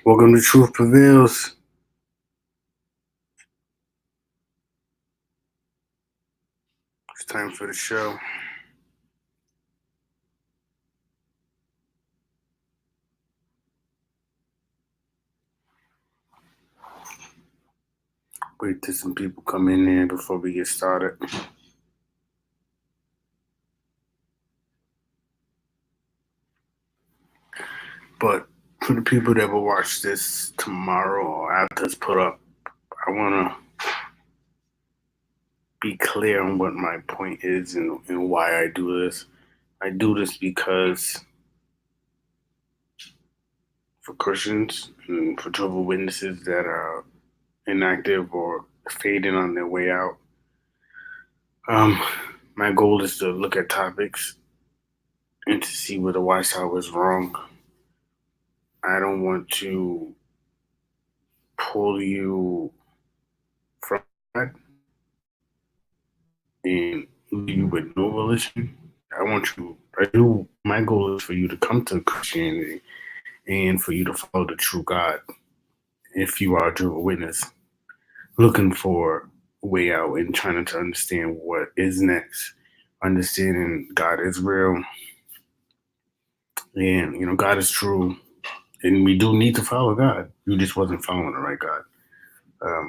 Welcome to Truth Prevails. It's time for the show. Wait till some people come in there before we get started. But for the people that will watch this tomorrow or after it's put up, I want to be clear on what my point is and why I do this. I do this because for Christians and for Jehovah Witnesses that are inactive or fading on their way out, my goal is to look at topics and to see where the Watchtower is wrong. I don't want to pull you from that and leave you with no religion. My goal is for you to come to Christianity and for you to follow the true God. If you are a Jehovah's Witness, looking for a way out and trying to understand what is next, understanding God is real, and God is true, and we do need to follow God. You just wasn't following the right God.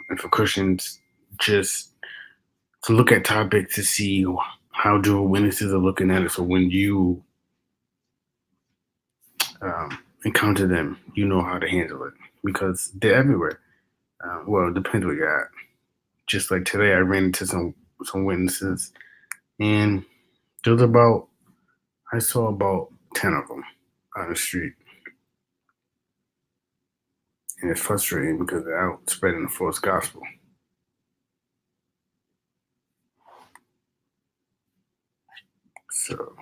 And for Christians, just to look at topics to see how Jehovah's Witnesses are looking at it. So when you encounter them, you know how to handle it because they're everywhere. Well, it depends what you're at. Just like today, I ran into some witnesses, and there was I saw about 10 of them on the street, and it's frustrating because they're out spreading the false gospel. So,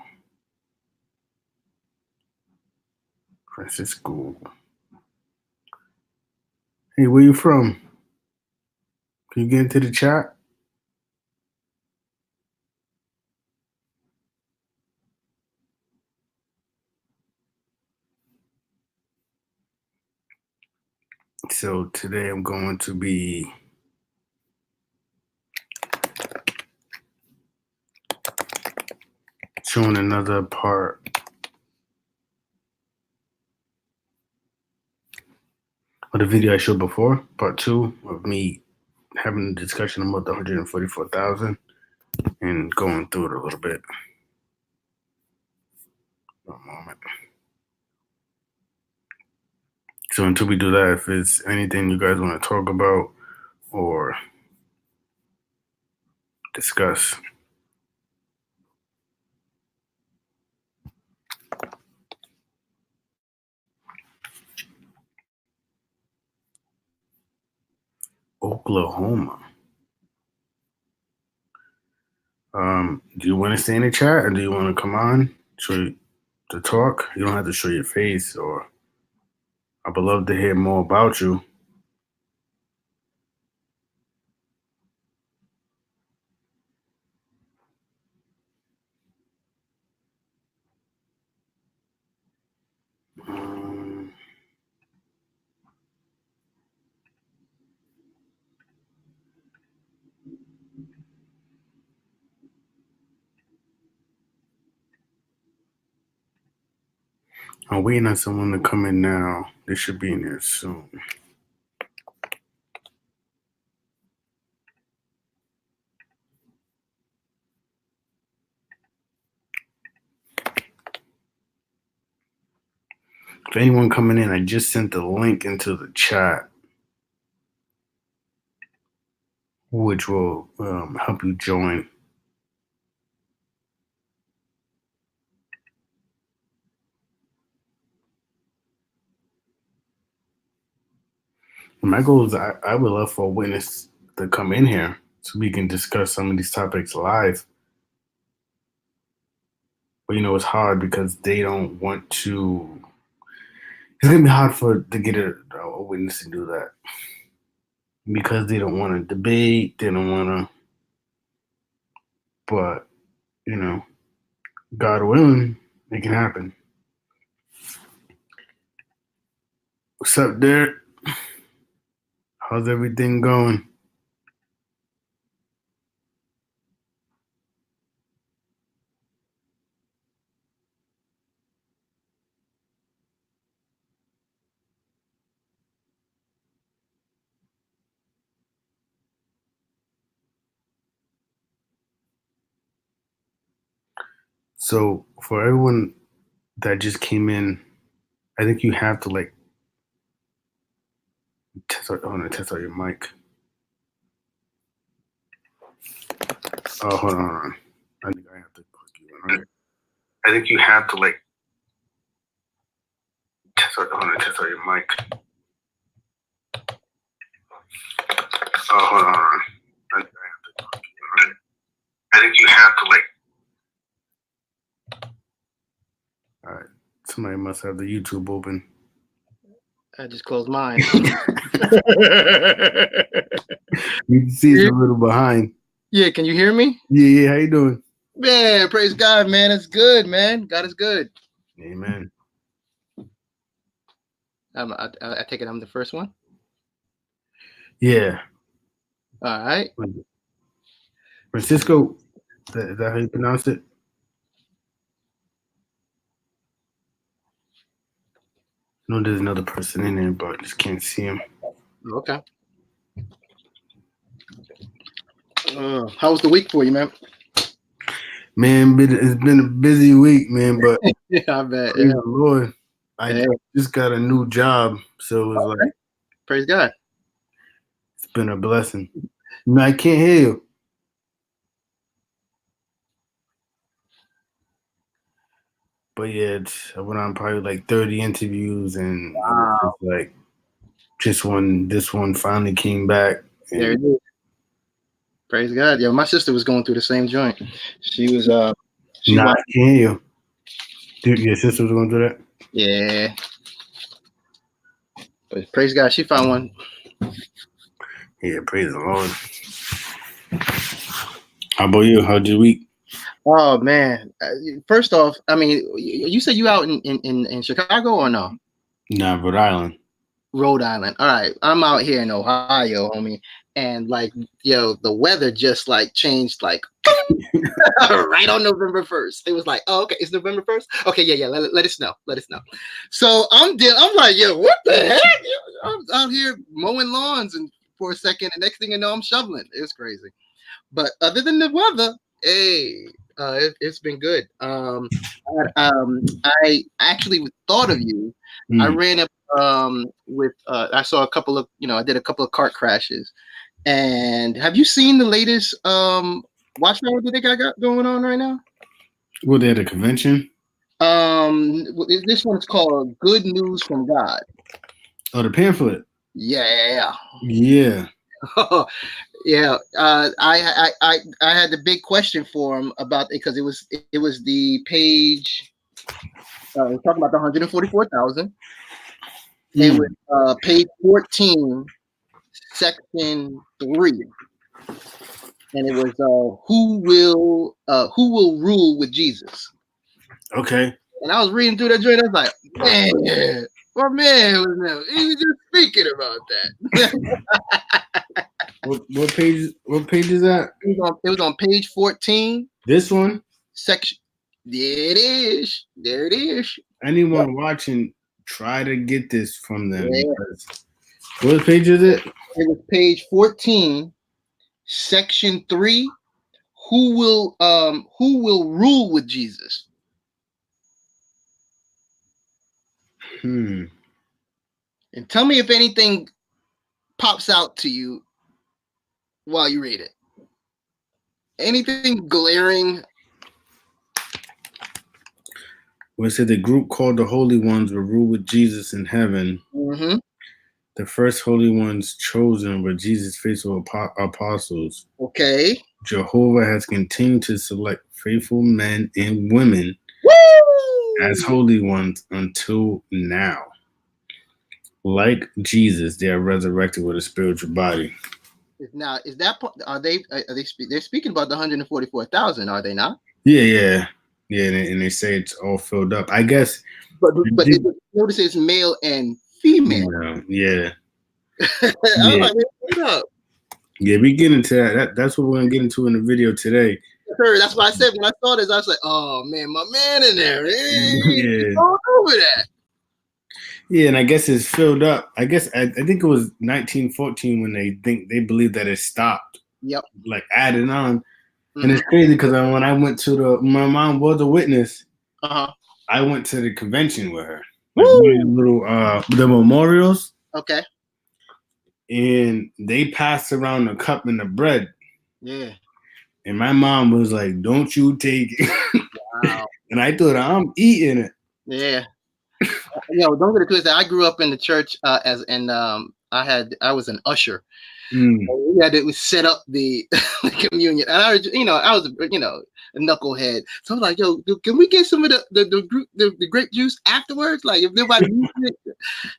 Francisco, hey, where you from? Can you get into the chat? So today I'm going to be showing another part of the video I showed before, part 2 of me having a discussion about the 144,000 and going through it a little bit. One moment. So until we do that, if there's anything you guys want to talk about or discuss. Oklahoma. Do you want to stay in the chat or do you want to come on to talk? You don't have to show your face, or I would love to hear more about you. I'm waiting on someone to come in now. They should be in here soon. If anyone coming in, I just sent the link into the chat, which will help you join. My goal is I would love for a witness to come in here so we can discuss some of these topics live. But it's hard because they don't want to. It's gonna be hard to get a witness to do that because they don't want to debate. They don't want to. But God willing, it can happen. What's up, Derek? How's everything going? So for everyone that just came in, I think you have to like test out, test out your mic. Oh, hold on. I think I have to click you in. Okay. I think you have to like test out your mic. Oh, hold on. I think I have to click you in. Okay. I think you have to like. All right. Somebody must have the YouTube open. I just closed mine. You can see it's a little behind. Yeah, can you hear me? Yeah. How you doing? Man, praise God, man. It's good, man. God is good. Amen. I take it I'm the first one. Yeah. All right. Francisco, is that how you pronounce it? I know there's another person in there, but I just can't see him. Okay. How was the week for you, man? Man, it's been a busy week, man, but Yeah, I bet. praise Yeah. the Lord. I just got a new job, so it's like, praise God. it's been a blessing. No, I can't hear you. But yeah, I went on probably like 30 interviews, and it was just like this one finally came back. There it is. Praise God. Yeah, my sister was going through the same joint. She was I can't hear you. Dude, your sister was going through that? Yeah. But praise God, she found one. Yeah, praise the Lord. How about you? How'd your week? Oh man! First off, I mean, you said you out in Chicago or no? Nah, Rhode Island. Rhode Island. All right, I'm out here in Ohio, homie, and like, the weather just like changed, like right on November 1st. It was like, oh, okay, it's November 1st. Okay, yeah. Let us know. So I'm like, what the heck? I'm out here mowing lawns, and for a second, the next thing you know, I'm shoveling. It's crazy. But other than the weather, hey, it's been good. I actually thought of you. I ran up with I saw a couple of, I did a couple of cart crashes. And have you seen the latest watchtower that they got going on right now? Well, they had a convention. This one's called Good News from God. Oh, the pamphlet. Yeah. Yeah. Yeah, I had the big question for him about it, because it was the page. We're talking about the 144,000. It was page 14, section 3, and it was who will rule with Jesus. Okay. And I was reading through that joint. I was like, man, my man he was just speaking about that. What page? What page is that? It was on page 14. This one. Section. There it is. Anyone watching, try to get this from them. Yeah. What page is it? It was page 14, section 3. Who will rule with Jesus? And tell me if anything pops out to you while you read it. Anything glaring? Well, it said the group called the Holy Ones will rule with Jesus in heaven. Mm-hmm. The first Holy Ones chosen were Jesus' faithful apostles. Okay. Jehovah has continued to select faithful men and women as holy ones until now. Like Jesus, they are resurrected with a spiritual body. Now, is that they're speaking about the 144,000? Are they not? Yeah, and they say it's all filled up. I guess. But notice it's male and female. Yeah. I was Yeah. like, what's up? Yeah, we get into that. That's what we're gonna get into in the video today. That's why I said when I saw this, I was like, oh man, my man in there. Hey, Yeah. all over that. Yeah, and I guess it's filled up. I think it was 1914 when they believe that it stopped. Yep. Like added on. And it's crazy because when I went to my mom was a witness. I went to the convention with her. Like little the memorials. Okay. And they passed around the cup and the bread. Yeah. And my mom was like, "Don't you take it." Wow. And I thought I'm eating it. Yeah. Don't get it twisted. I grew up in the church I was an usher. We had to set up the communion, and I was a knucklehead. So I'm like, yo, can we get some of the grape juice afterwards? Like if nobody used it,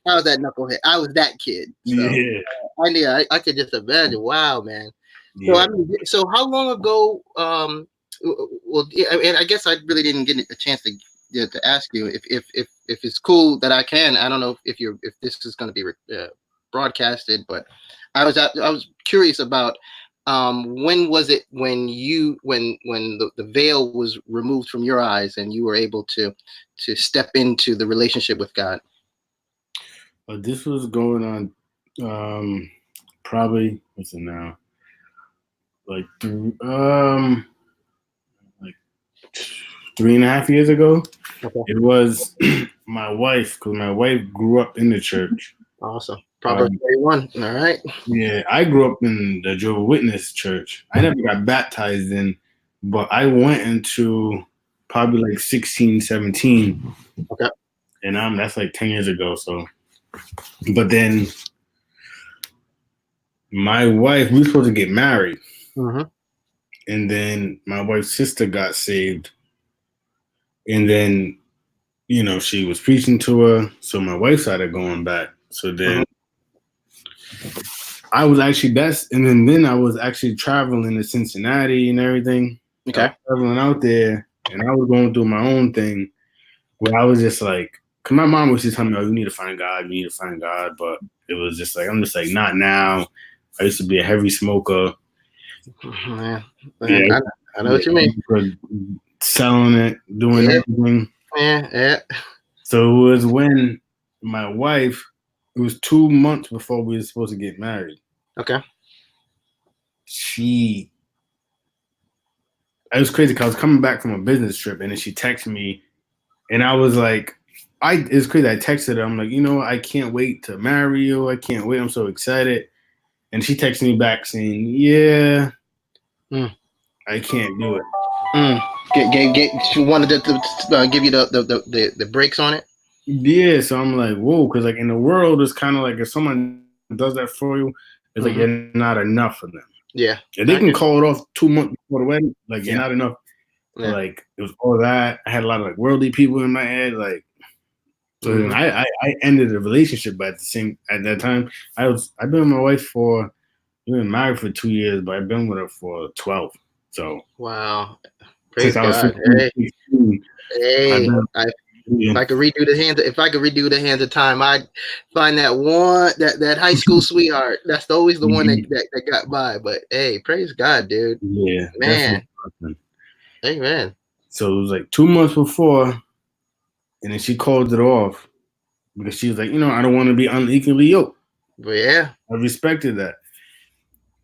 I was that knucklehead. I was that kid. So, I could just imagine. Wow, man. Yeah. So how long ago? And I guess I really didn't get a chance to ask you if it's cool that I can. I don't know if this is going to be broadcasted, but I was curious about when was it when the veil was removed from your eyes and you were able to step into the relationship with God? This was going on probably what's it now? Like 3.5 years ago. Okay. It was my wife, because my wife grew up in the church. Awesome. Proverbs 31. All right. Yeah, I grew up in the Jehovah Witness church. I never got baptized in, but I went into probably like 16, 17. Okay. And that's like 10 years ago. So, but then my wife, we were supposed to get married. Mm-hmm. And then my wife's sister got saved. And then, she was preaching to her. So my wife started going back. So then I was actually and then I was actually traveling to Cincinnati and everything. Okay. Traveling out there, and I was going through my own thing where I was just like, because my mom was just telling me, "Oh, you need to find God, you need to find God," but it was just like, I'm just like, not now. I used to be a heavy smoker. Man, yeah, I know what you mean. Selling it, doing everything. Yeah. So it was when my wife. It was 2 months before we were supposed to get married. Okay. It was crazy because I was coming back from a business trip, and then she texted me, and I was like, it's crazy. I texted her. I'm like, I can't wait to marry you. I can't wait. I'm so excited. And she texted me back saying, yeah, I can't do it. She wanted to give you the brakes on it. Yeah, so I'm like, whoa, because like in the world, it's kind of like if someone does that for you, it's like you're not enough for them. Yeah, and they can call it off 2 months before the wedding. Like you're not enough. Yeah. Like it was all that. I had a lot of like worldly people in my head. Like, so then I ended the relationship, but at that time, I've been with my wife we've been married for 2 years, but I've been with her for 12. So wow, praise God. If I could redo the hands of time, I'd find that high school sweetheart. That's always the one that got by. But hey, praise God, dude. Yeah, man. Amen. So it was like 2 months before, and then she called it off because she was like, I don't want to be unequally yoked. But yeah, I respected that.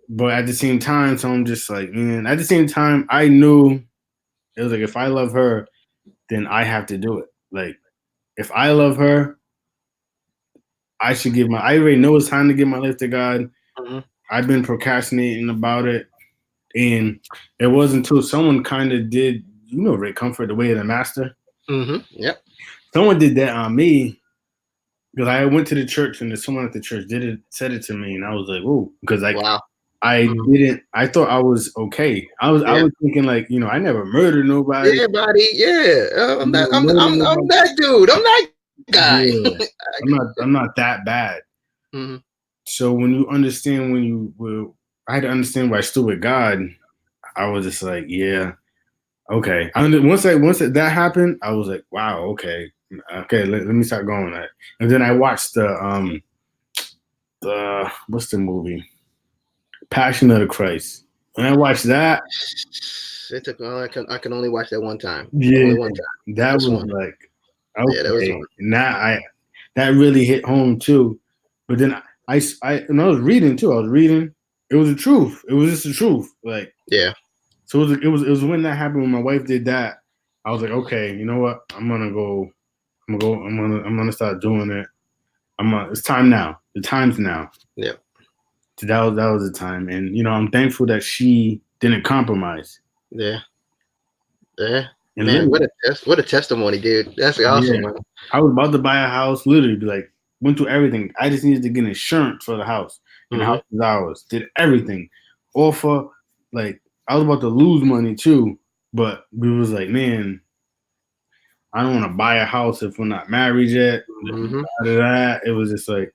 But at the same time, so I'm just like, man. At the same time, I knew it was like if I love her, then I have to do it. Like, if I love her, I should I already know it's time to give my life to God. Mm-hmm. I've been procrastinating about it. And it wasn't until someone kind of did, Rick Comfort, The Way of the Master. Mm-hmm. Yep. Someone did that on me because I went to the church and someone at the church said it to me. And I was like, whoa, because wow. I thought I was okay. I was thinking like, I never murdered nobody. Yeah, buddy. Yeah. I'm that dude. I'm that guy. Yeah. I'm not that bad. Mm-hmm. So when you understand, I had to understand why I stood with God. I was just like, yeah, okay. Once that happened, I was like, wow, okay. Okay, let me start going with that. And then I watched the what's the movie? Passion of the Christ. When I watched that, It took. I can only watch that one time. yeah, Only one time. that Just was one. like, Yeah, that was okay, one. now that really hit home too. But then and I was reading too. I was reading. It was the truth. It was just the truth. Like, Yeah. so it was when that happened, when my wife did that. I was like, okay, you know what? I'm gonna go. I'm gonna start doing it. It's time now. The time's now. Yeah. So that was the time, and I'm thankful that she didn't compromise. Yeah. Yeah. And Man, literally, what a testimony, dude. That's awesome, yeah, man. I was about to buy a house. Literally, be like, went through everything. I just needed to get insurance for the house, and the Mm-hmm. house was ours. Did everything. Offer, like, I was about to lose money too, but we was like, man, I don't want to buy a house if we're not married yet. Mm-hmm. Out of that, it was just like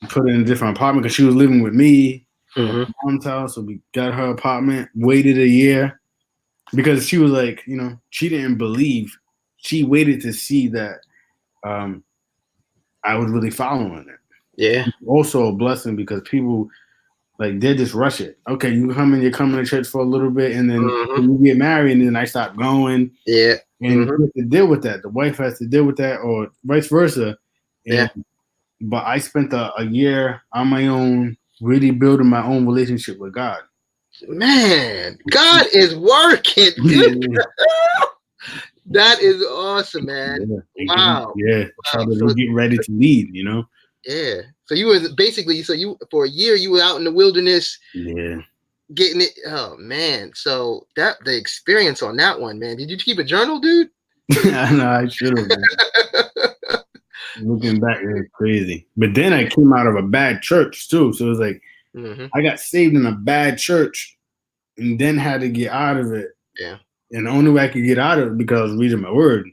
put her in a different apartment because she was living with me at Mm-hmm. my mom's house. So we got her apartment. Waited a year because she was like, she didn't believe. She waited to see that um, I was really following it. Yeah. Also a blessing because people like they just rush it. Okay, you're coming to church for a little bit, and then Mm-hmm. you get married, and then I stop going. Yeah. And Mm-hmm. you have to deal with that. The wife has to deal with that, or vice versa. Yeah. And but I spent a year on my own, really building my own relationship with God. Man, God is working. Yeah, That is awesome, man. yeah, Wow. yeah. Try Wow. to get ready to lead. Yeah. So you were basically, you for a year you were out in the wilderness Yeah, getting it. Oh man. So the experience on that one, man. Did you keep a journal, dude? I know I should have. Looking back, it was crazy. But then I came out of a bad church too, so it was like Mm-hmm. I got saved in a bad church, and then had to get out of it. Yeah. And the only way I could get out of it because I was reading my word.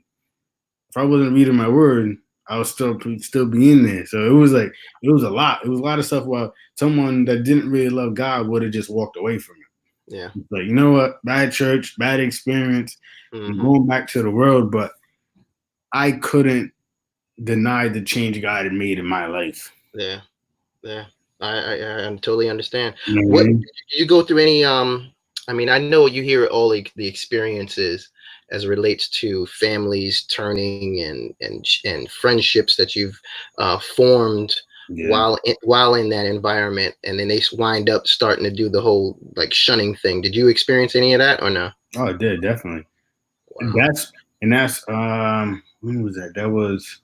If I wasn't reading my word, I would still be in there. So it was like it was a lot. It was a lot of stuff where someone that didn't really love God would have just walked away from it. Yeah. It's like, you know what? Bad church, bad experience. I'm Mm-hmm. going back to the world, but I couldn't deny the change God had made in my life. Yeah. Yeah. I totally understand. What Mm-hmm. did you go through any I mean, I know you hear all the experiences as it relates to families turning and friendships that you've formed Yeah. while in that environment, and then they wind up starting to do the whole like shunning thing. Did you experience any of that or no? Oh, it did, definitely. And Wow. that's when was that? That was,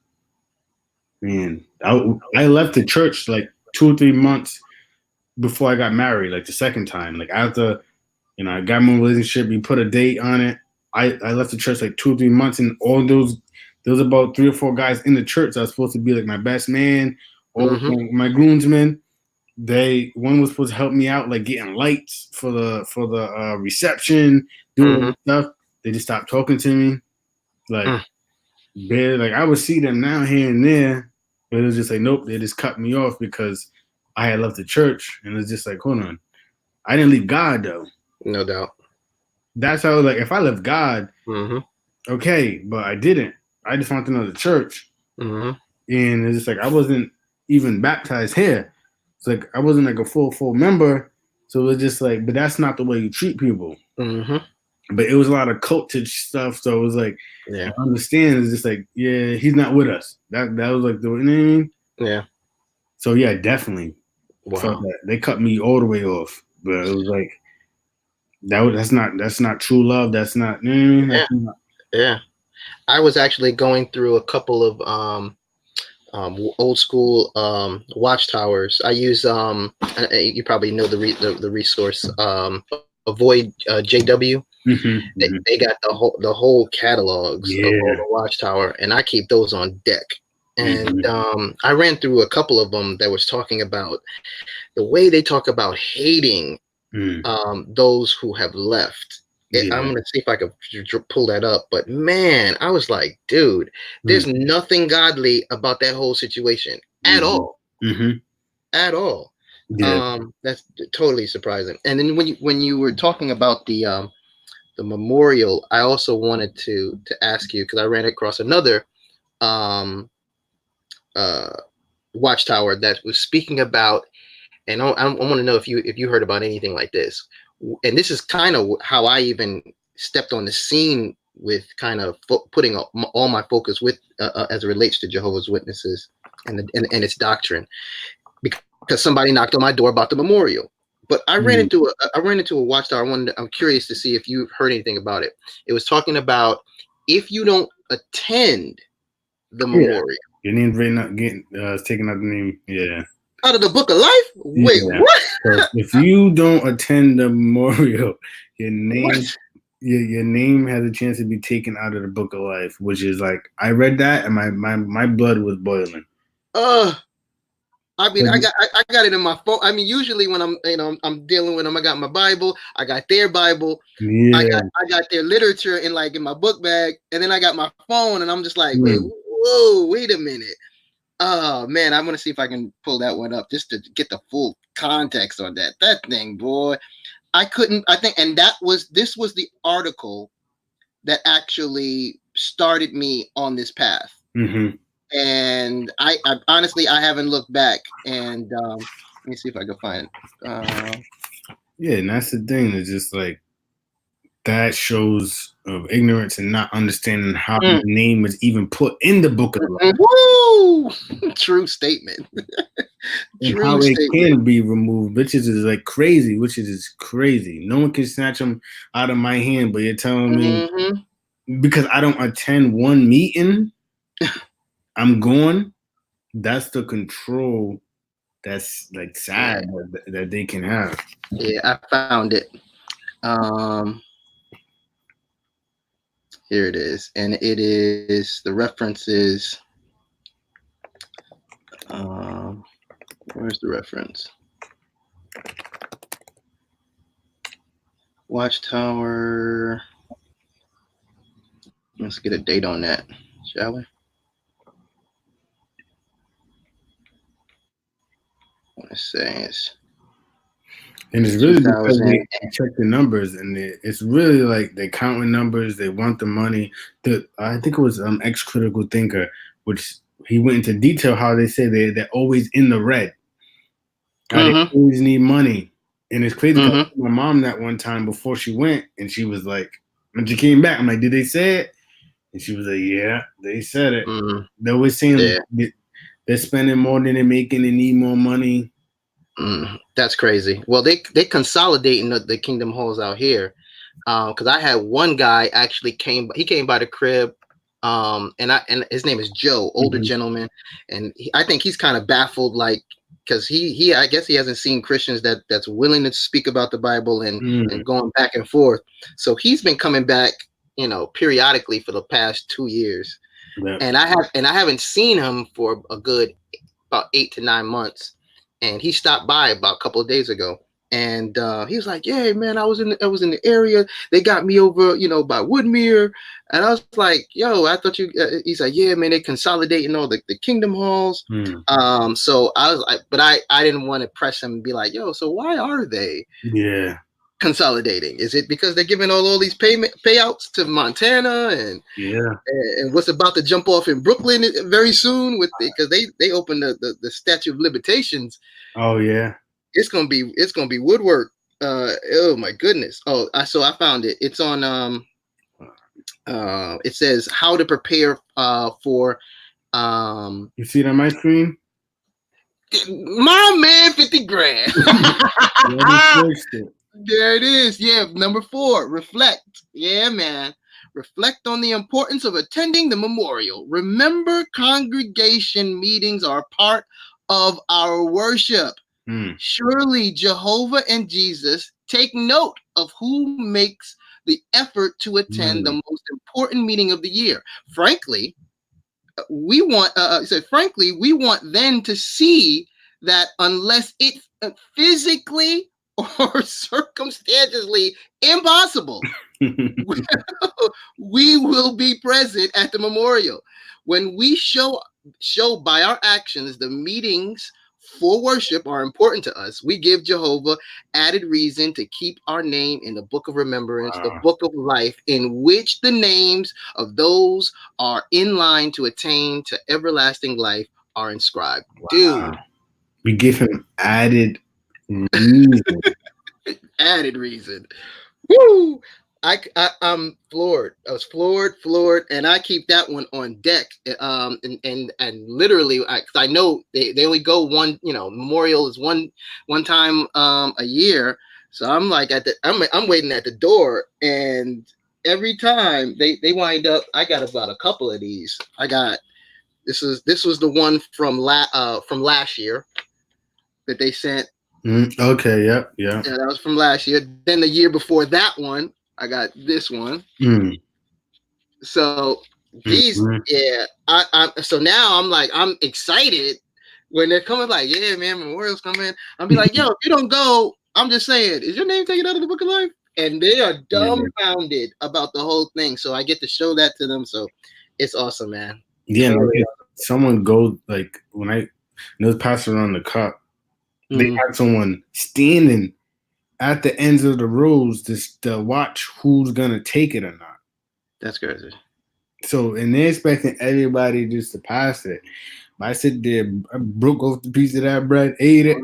man. I left the church like 2 or 3 months before I got married, like the second time. Like after, I got my relationship, we put a date on it. I left the church like 2 or 3 months, and all there was about 3 or 4 guys in the church that was supposed to be like my best man, all Mm-hmm. my groomsmen. One was supposed to help me out, like getting lights for the reception, doing all Mm-hmm. this stuff. They just stopped talking to me. Like, like I would see them now here and there, but it was just like, nope, they just cut me off because I had left the church, and it's just like, hold on, I didn't leave God though. No doubt. That's how, like, if I left God, Mm-hmm. okay, but I didn't. I just went to another church, Mm-hmm. and it's just like I wasn't even baptized here. It's like I wasn't like a full member, so it was just like, but that's not the way you treat people. Mm-hmm. But it was a lot of cultish stuff, so it was like, Yeah. I understand. It's just like, yeah, he's not with us. That was like the, you know what I mean? Yeah. So yeah, definitely felt Wow. that. They cut me all the way off, but it was like that's not true love. That's not, you know what I mean? Yeah. That's not, Yeah. I was actually going through a couple of old school watchtowers. I use you probably know the resource Avoid JW. mm-hmm. They got the whole catalogs of all Yeah. the watchtower, and I keep those on deck. And Mm-hmm. I ran through a couple of them that was talking about the way they talk about hating those who have left. I'm Yeah. gonna see if I can pull that up, but man, I was like, dude, there's Mm-hmm. nothing godly about that whole situation at all, Mm-hmm. at all. Yeah. That's totally surprising. And then when you were talking about the memorial, I also wanted to ask you because I ran across another watchtower that was speaking about, and I want to know if you heard about anything like this. And this is kind of how I even stepped on the scene with kind of putting all my focus with as it relates to Jehovah's Witnesses and its doctrine, because somebody knocked on my door about the memorial. But I ran into a watchtower. I'm curious to see if you've heard anything about it. It was talking about if you don't attend the memorial, your name's written up, getting taking out the name. Yeah. Out of the book of life. Wait, Yeah. what? So if you don't attend the memorial, your name What? your name has a chance to be taken out of the book of life, which is like, I read that and my blood was boiling. I mean, I got it in my phone. I mean, usually when I'm dealing with them, I got my Bible, I got their Bible, Yeah. I got their literature in my book bag, and then I got my phone, and I'm just like, Mm. wait a minute. Oh man, I'm gonna see if I can pull that one up just to get the full context on that. That thing, boy, I couldn't. I think, and this was the article that actually started me on this path. Mm-hmm. And I honestly, I haven't looked back. And let me see if I can find it. Yeah, and that's the thing. It's just like, that shows of ignorance and not understanding how the name is even put in the book of life. Woo! True statement. And how it can be removed, which is like crazy. Which is crazy. No one can snatch them out of my hand. But you're telling me because I don't attend one meeting, I'm gone. That's the control. That's like sad that they can have. Yeah, I found it. Here it is, and it is the references. Where's the reference? Watchtower. Let's get a date on that, shall we? Let's say and it's really because they check the numbers, and it's really like they're counting numbers. They want the money. I think it was Ex-Critical Thinker, which he went into detail how they say they're always in the red. They always need money. And it's crazy because my mom that one time before she went, and she was like, when she came back, I'm like, did they say it? And she was like, yeah, they said it. They're always saying they're spending more than they're making. They need more money. That's crazy. Well, they consolidating the kingdom halls out here, because I had one guy actually came by the crib, and his name is Joe, older gentleman, and I think he's kind of baffled, like, because he I guess he hasn't seen Christians that's willing to speak about the Bible and going back and forth. So he's been coming back, periodically for the past 2 years, and I haven't seen him for a good about 8 to 9 months. And he stopped by about a couple of days ago, and he was like, "Yeah, man, I was in the area. They got me over, by Woodmere." And I was like, "Yo, I thought you." He's like, "Yeah, man, they consolidating all the kingdom halls." So I was like, but I didn't want to press him and be like, "Yo, so why are they consolidating? Is it because they're giving all these payouts to Montana and what's about to jump off in Brooklyn very soon because they opened the statute of limitations." Oh yeah, it's gonna be woodwork. Oh my goodness. Oh, so I found it. It's on it says how to prepare for you see it on my screen? My man, 50 grand. There it is. Yeah, number 4, reflect. Yeah, man. Reflect on the importance of attending the memorial. Remember, congregation meetings are part of our worship. Surely Jehovah and Jesus take note of who makes the effort to attend the most important meeting of the year. Frankly, we want we want them to see that unless it's physically or circumstantially impossible, we will be present at the memorial. When we show by our actions the meetings for worship are important to us, we give Jehovah added reason to keep our name in the book of remembrance, the book of life, in which the names of those are in line to attain to everlasting life are inscribed. Dude, we give him added reason. added reason. Woo! I'm floored. I was floored, and I keep that one on deck. And literally, I know they only go one. You know, Memorial is one time a year. So I'm like I'm waiting at the door, and every time they wind up, I got about a couple of these. I got this was the one from last year that they sent. Okay, yeah. Yeah, that was from last year. Then the year before that one, I got this one. So these, so now I'm excited when they're coming. Like, yeah, man, Memorial's coming. I'll be like, yo, if you don't go, I'm just saying, is your name taken out of the book of life? And they are dumbfounded about the whole thing. So I get to show that to them. So it's awesome, man. Yeah, like someone goes like when I was passing around the cup, they had someone standing at the ends of the rows to watch who's gonna take it or not. That's crazy. So, and they're expecting everybody just to pass it. But I sit there, I broke off the piece of that bread, ate it,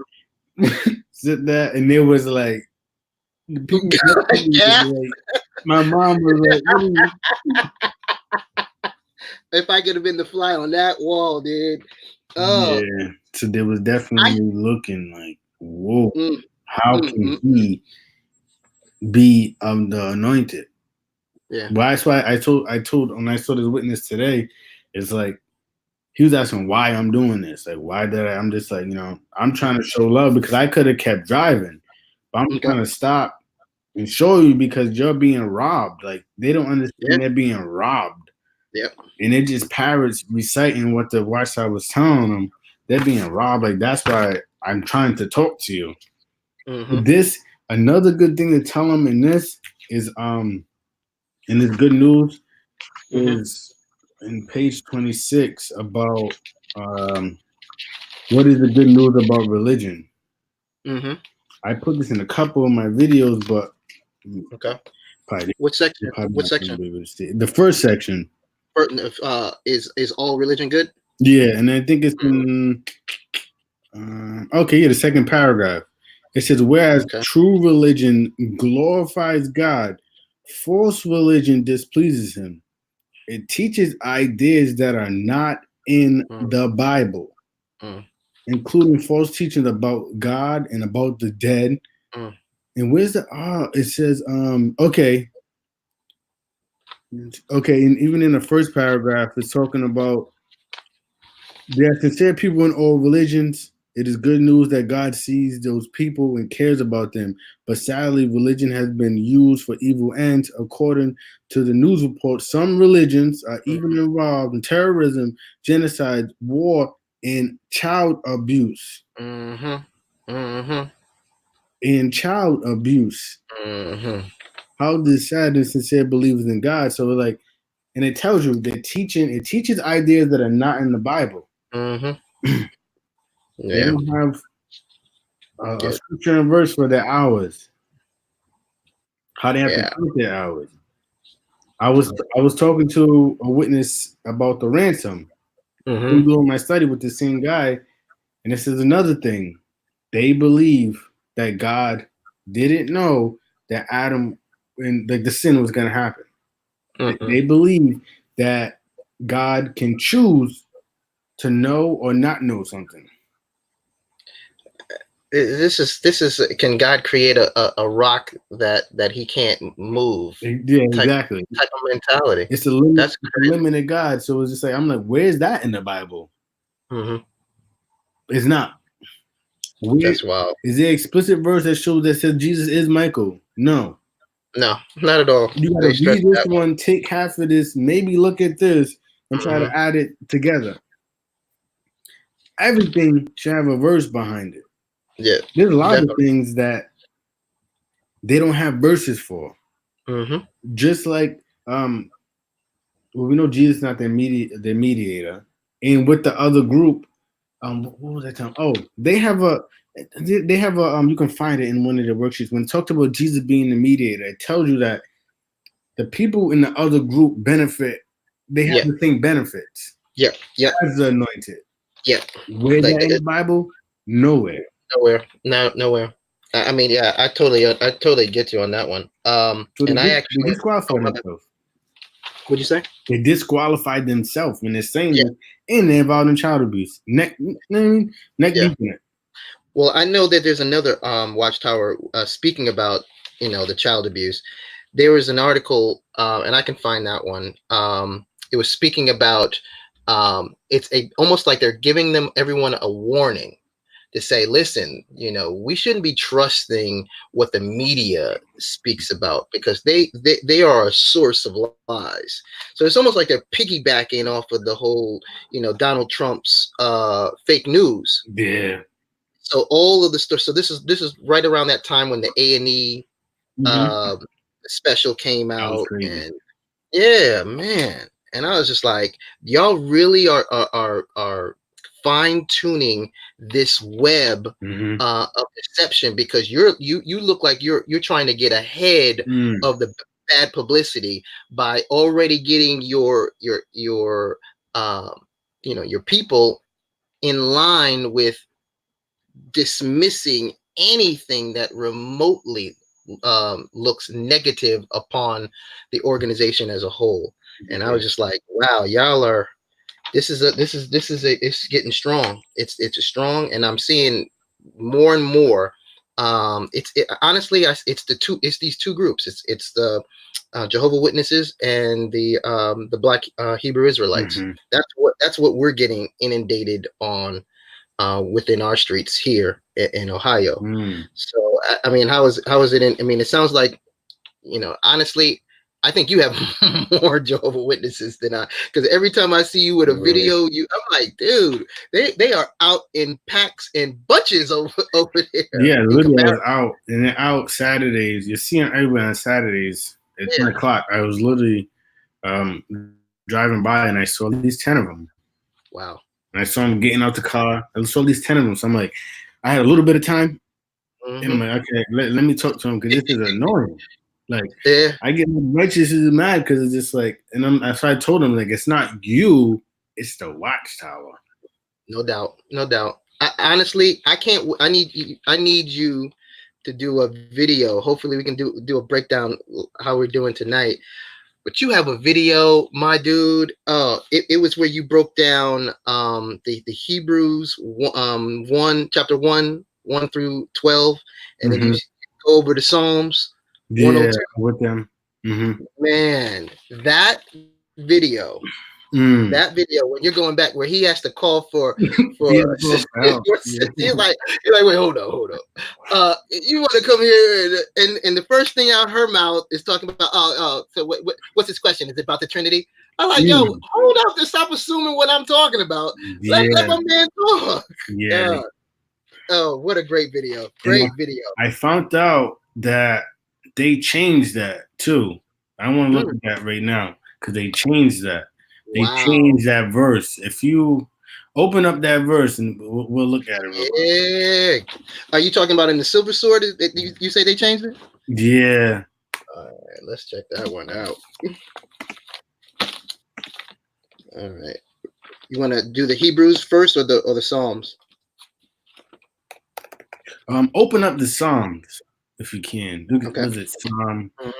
sit there, and there was like, the people like, my mom was like, if I could have been the fly on that wall, dude. Oh. Yeah. So they was definitely looking like, whoa, how can he be the anointed? Yeah. Well, that's why I told when I saw this witness today, it's like he was asking why I'm doing this. Like, why did I'm just like, I'm trying to show love because I could have kept driving, but I'm trying to stop and show you because you're being robbed. Like, they don't understand they're being robbed. Yep. And it just parrots reciting what the watchtower was telling them. They're being robbed. Like, that's why I'm trying to talk to you. This, another good thing to tell them in this is, and this good news is in page 26 about what is the good news about religion. I put this in a couple of my videos, but probably what section? What section? The first section. Is all religion good? Yeah, and I think it's in the second paragraph. It says, whereas true religion glorifies God, false religion displeases him. It teaches ideas that are not in the Bible, including false teachings about God and about the dead. And where's the it says and even in the first paragraph, it's talking about there are sincere people in all religions. It is good news that God sees those people and cares about them. But sadly, religion has been used for evil ends. According to the news report, some religions are even involved in terrorism, genocide, war, and child abuse. And child abuse. How does sad and sincere believers in God? So like, and it tells you it teaches ideas that are not in the Bible. They don't have a scripture and verse for their hours. How they have to count their hours. I was talking to a witness about the ransom. I'm doing my study with the same guy, and this is another thing. They believe that God didn't know that Adam and the sin was going to happen. They believe that God can choose to know or not know something. This is can God create a rock that he can't move? Yeah, exactly. Type of mentality. It's a limit. That's a limited God. So it's just like, I'm like, where's that in the Bible? It's not. That's wild. Is there explicit verse that shows that says Jesus is Michael? No, not at all. You gotta read this one, take half of this, maybe look at this, and try to add it together. Everything should have a verse behind it. Yeah, there's a lot of things that they don't have verses for. Just like we know Jesus is not their mediator, and with the other group, what was I telling? Oh, they have a you can find it in one of the worksheets when it talked about Jesus being the mediator. It tells you that the people in the other group benefit. They have Yeah, the same benefits yeah, yeah, as the anointed. yeah. Where Like that in the Bible? Nowhere. nowhere, no, nowhere. I mean, yeah, I totally get you on that one. So And I they actually, disqualify oh, my bad. themselves. What'd you say? They disqualified themselves when they're saying Yeah, this, and they're involved in child abuse. Neck yeah. deep in it. Well, I know that there's another Watchtower speaking about the child abuse. There was an article, and I can find that one. It was speaking about it's almost like they're giving everyone a warning to say, listen, we shouldn't be trusting what the media speaks about because they are a source of lies. So it's almost like they're piggybacking off of the whole, Donald Trump's fake news. Yeah. So all of the stuff. So this is right around that time when the A&E Mm-hmm. um, special came That was out, crazy. and yeah, man. And I was just like, y'all really are fine tuning this web Mm-hmm. of deception because you look like you're trying to get ahead Mm. of the bad publicity by already getting your um, your people in line with dismissing anything that remotely looks negative upon the organization as a whole. And I Yeah. was just like, wow, y'all are it's getting strong. It's a strong, and I'm seeing more and more. Honestly, it's these two groups. It's the Jehovah Witnesses and the Black Hebrew Israelites. Mm-hmm. That's what we're getting inundated on within our streets here in Ohio. Mm. So I mean, how is it I mean, it sounds like, honestly, I think you have more Jehovah Witnesses than I, because every time I see you with a Right. video, I'm like, dude, they are out in packs and bunches over there Yeah, in literally, I comparison. was out and then out Saturdays. You're seeing everybody on Saturdays at Yeah. 10 o'clock. I was literally um, driving by and I saw at least 10 of them. Wow. And I saw them getting out the car. I saw at least 10 of them. So I'm like, I had a little bit of time. And I'm Hmm. like, okay, let me talk to him because this is annoying. Like, Yeah. I get righteous is mad because it's just like, so I told him, like, it's not you, it's the watchtower. No doubt. No doubt. Honestly, I can't. I need you to do a video. Hopefully, we can do a breakdown how we're doing tonight. But you have a video, my dude. It was where you broke down the Hebrews 1 chapter 1 through 12, and then you Mm-hmm. go over the Psalms Yeah, 102. with them. Mm-hmm. Man, that video Mm. that video when you're going back where he has to call for Yeah, assistance. yeah. You're like, wait, hold up. You want to come here and the first thing out her mouth is talking about so what's his question? Is it about the Trinity? I'm like, yo, Mm. hold up to stop assuming what I'm talking about. Let Yeah, my man talk. yeah. Uh, oh, what a great video. And Great video. I found out that they changed that too. I want to look Mm, at that right now because they changed that. They wow. changed that verse. If you open up that verse and we'll look at it real quick. Yeah. Are you talking about in the Silver Sword? You say they changed it? Yeah. All right, let's check that one out. All right. You want to do the Hebrews first or the Psalms? Open up the Psalms if you can. Look at Okay. was it Psalm? Mhm.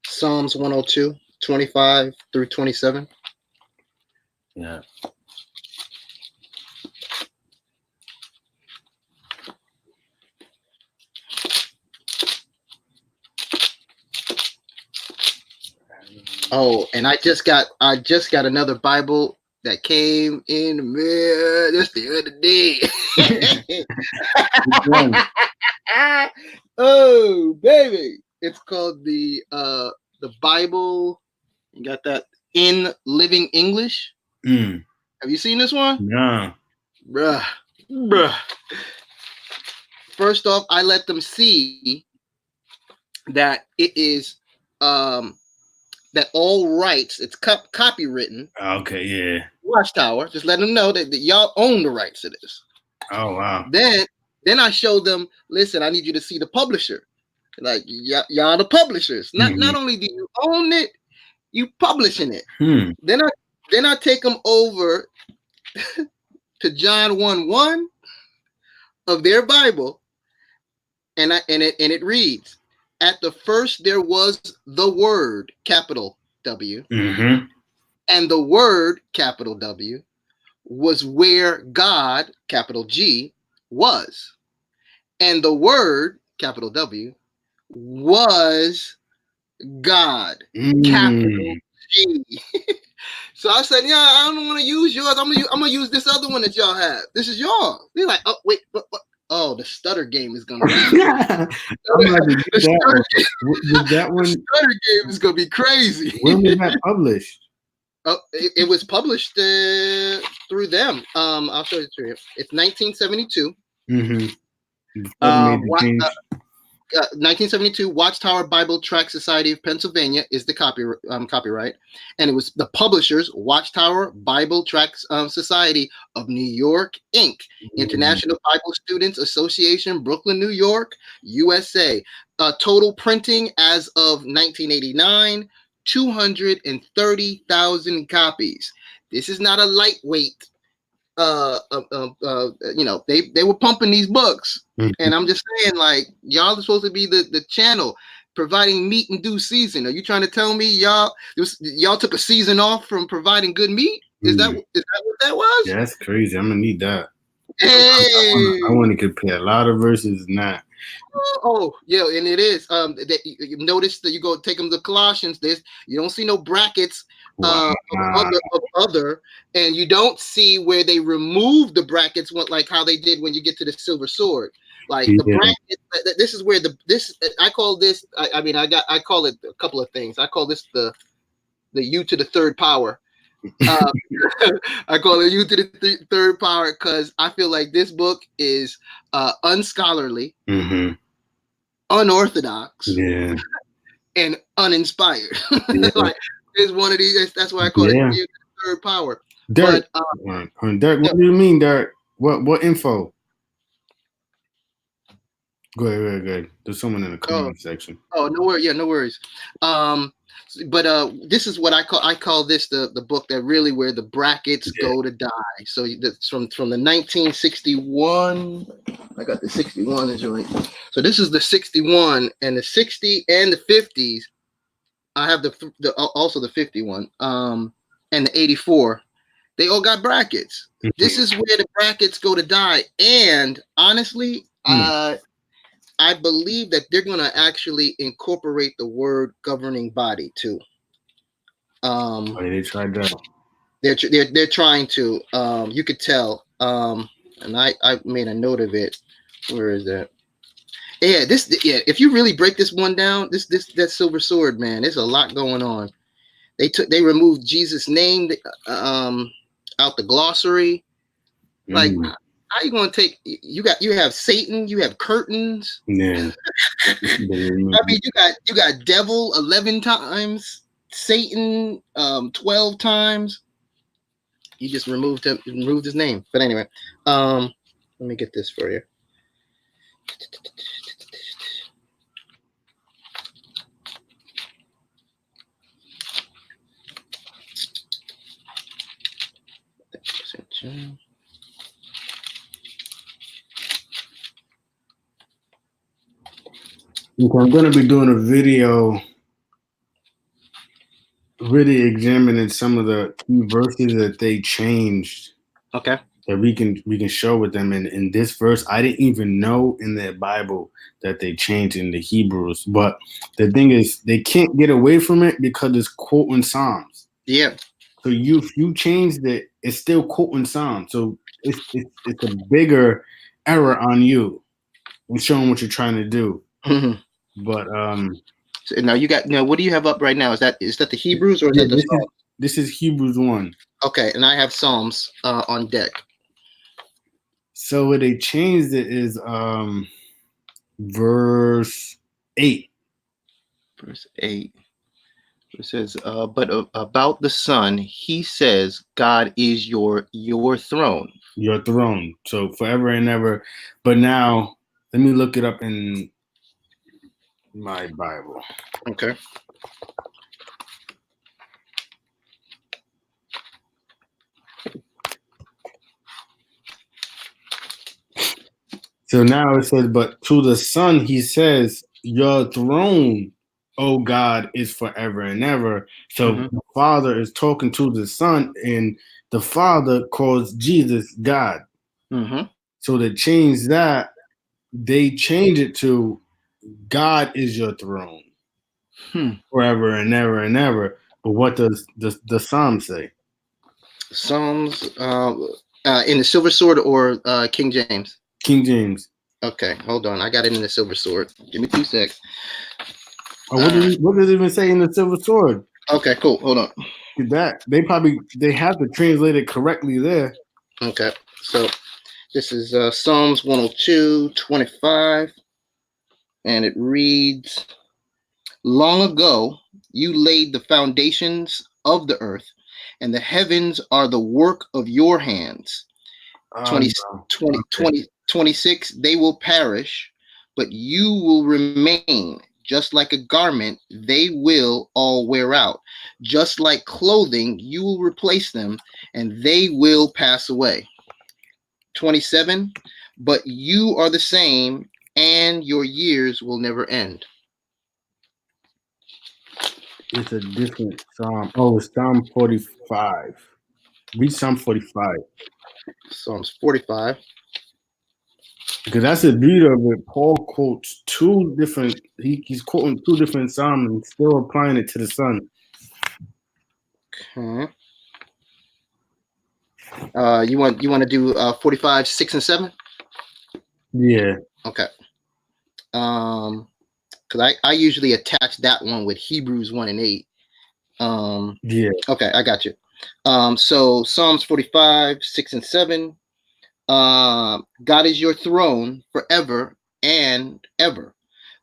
Psalms 102, 25 through 27. Yeah. Oh, and I just got another Bible that came in the mail just the other day. Which one? Oh, baby. It's called the Bible. You got that in Living English? Mm. Have you seen this one? Nah. Bruh. Bruh. First off, I let them see that it is that all rights, it's copywritten. Okay, yeah. Watchtower, just let them know that y'all own the rights to this. Oh wow. Then I showed them, listen, I need you to see the publisher. Like y'all the publishers. Not only do you own it, you publishing it. Then I take them over to John 1:1 of their Bible, and it reads, at the first there was the Word, capital W, and the Word, capital W, was where God, capital G, was. And the Word, capital W, was God, capital G. So I said, yeah, I don't want to use yours. I'm gonna use this other one that y'all have. This is yours. They're like, oh wait, what? Oh, the stutter game is gonna be. The stutter game is gonna be crazy. When was that published? Oh, it was published through them. I'll show it to you. It's 1972. 1972, Watchtower Bible Tract Society of Pennsylvania is the copyright, and it was the publishers, Watchtower Bible Tract Society of New York, Inc., International Bible Students Association, Brooklyn, New York, USA. Total printing as of 1989, 230,000 copies. This is not a lightweight. They were pumping these books, and I'm just saying, like, y'all are supposed to be the channel providing meat in due season. Are you trying to tell me y'all took a season off from providing good meat? Is that what that was? Yeah, that's crazy. I'm gonna need that. Hey, I want to compare a lot of verses not. Oh yeah, and it is. You notice that you go take them to Colossians. You don't see no brackets of other, and you don't see where they remove the brackets, like how they did when you get to the silver sword. Like the bracket. This is where I call this. I call it a couple of things. I call this the U to the third power. I call it U to the third power because I feel like this book is unscholarly, unorthodox, and uninspired. Like it's one of these. That's why I call it U to the third power. Dirk, Dirk, what do you mean, Dirk? What info? Go ahead. There's someone in the comment section. Oh, no worries. Yeah, no worries. But this is what I call this the book that really where the brackets go to die. So that's from the 1961. I got the 61 joint. So this is the 61 and the 60 and the 50s. I have also the 51 and the 84. They all got brackets. This is where the brackets go to die. And honestly, I believe that they're going to actually incorporate the word governing body too. They tried that. They're trying to. You could tell. And I made a note of it. Where is that? Yeah, if you really break this one down, that silver sword, man, there's a lot going on. They removed Jesus' name out the glossary. Like, how you gonna take? You have Satan. You have curtains. Yeah. I mean, you got devil 11 times, Satan 12 times. You just removed his name. But anyway, let me get this for you. I'm going to be doing a video really examining some of the key verses that they changed. Okay. That we can show with them. And in this verse, I didn't even know in their Bible that they changed in the Hebrews. But the thing is, they can't get away from it because it's quoting Psalms. Yeah. So if you changed it, it's still quoting Psalms. So it's a bigger error on you and showing what you're trying to do. But so now what do you have up right now? Is that the Hebrews or is that the Psalms? This is Hebrews 1. Okay, and I have Psalms on deck. So what they changed it is verse 8. Verse 8. It says, but about the Son, he says, God is your throne. Your throne. So forever and ever. But now, let me look it up in my Bible. Okay. So now it says, but to the Son, he says, your throne, oh God, is forever and ever. So the Father is talking to the Son, and the Father calls Jesus God. So to change that, they change it to God is your throne forever and ever and ever. But what does the Psalm say? Psalms in the Silver Sword or King James? King James. Okay, hold on. I got it in the Silver Sword. Give me 2 seconds. Oh, what does it even say in the Silver Sword? Okay, cool. Hold on. That they have to translate it correctly there. Okay, so this is Psalms 102:25, and it reads, long ago you laid the foundations of the earth, and the heavens are the work of your hands. 20, No. 20, Okay. 20, 26, they will perish, but you will remain. Just like a garment, they will all wear out. Just like clothing, you will replace them, and they will pass away. 27, but you are the same, and your years will never end. It's a different Psalm. Oh, it's Psalm 45. Read Psalm 45. Psalms 45. Because that's the beauty of it. Paul quotes two different, he's quoting two different Psalms and still applying it to the Son. Okay. You want to do 45, 6, and 7? Yeah. Okay. Because I usually attach that one with Hebrews 1 and 8. Yeah. Okay, I got you. So Psalms 45, 6, and 7. God is your throne forever and ever.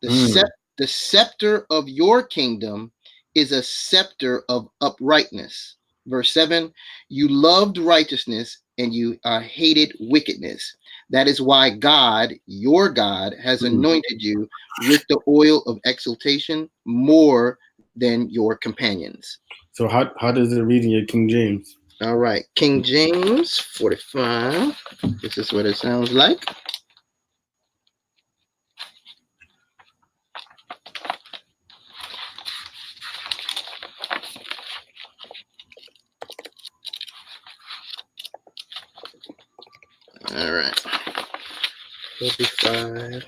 The scepter of your kingdom is a scepter of uprightness. Verse 7, you loved righteousness and you hated wickedness. That is why God, your God, has anointed you with the oil of exaltation more than your companions. So how does it read in your King James? All right, King James 45. This is what it sounds like. All right. 45,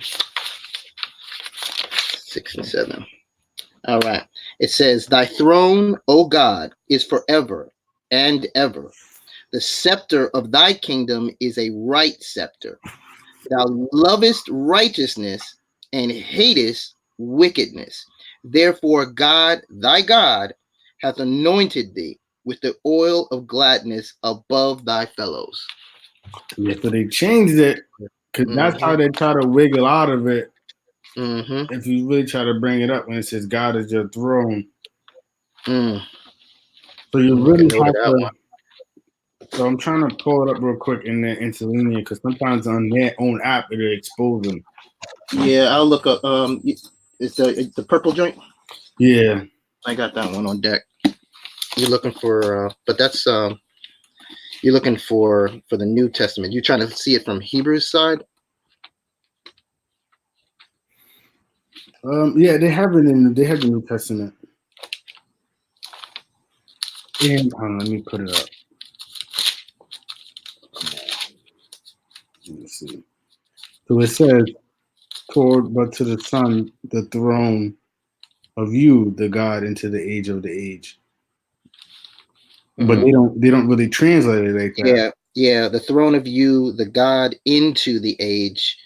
6, and 7. All right. It says, thy throne, O God, is forever and ever. The scepter of thy kingdom is a right scepter. Thou lovest righteousness and hatest wickedness. Therefore, God, thy God, hath anointed thee with the oil of gladness above thy fellows. Yeah, so they changed it because that's how they try to wiggle out of it. If you really try to bring it up when it says God is your throne. So you really have to. So I'm trying to pull it up real quick in the interlinear because sometimes on their own app it'll expose them. Yeah, I'll look up. It's the purple joint. Yeah, I got that one on deck. You're looking for, but that's you're looking for the New Testament. You're trying to see it from Hebrews side. Yeah, they have it in. They have the New Testament. And let me put it up. Let me see. So it says, "Toward but to the Son, the throne of you, the God, into the age of the age." But they don't really translate it like that. Yeah. The throne of you, the God, into the age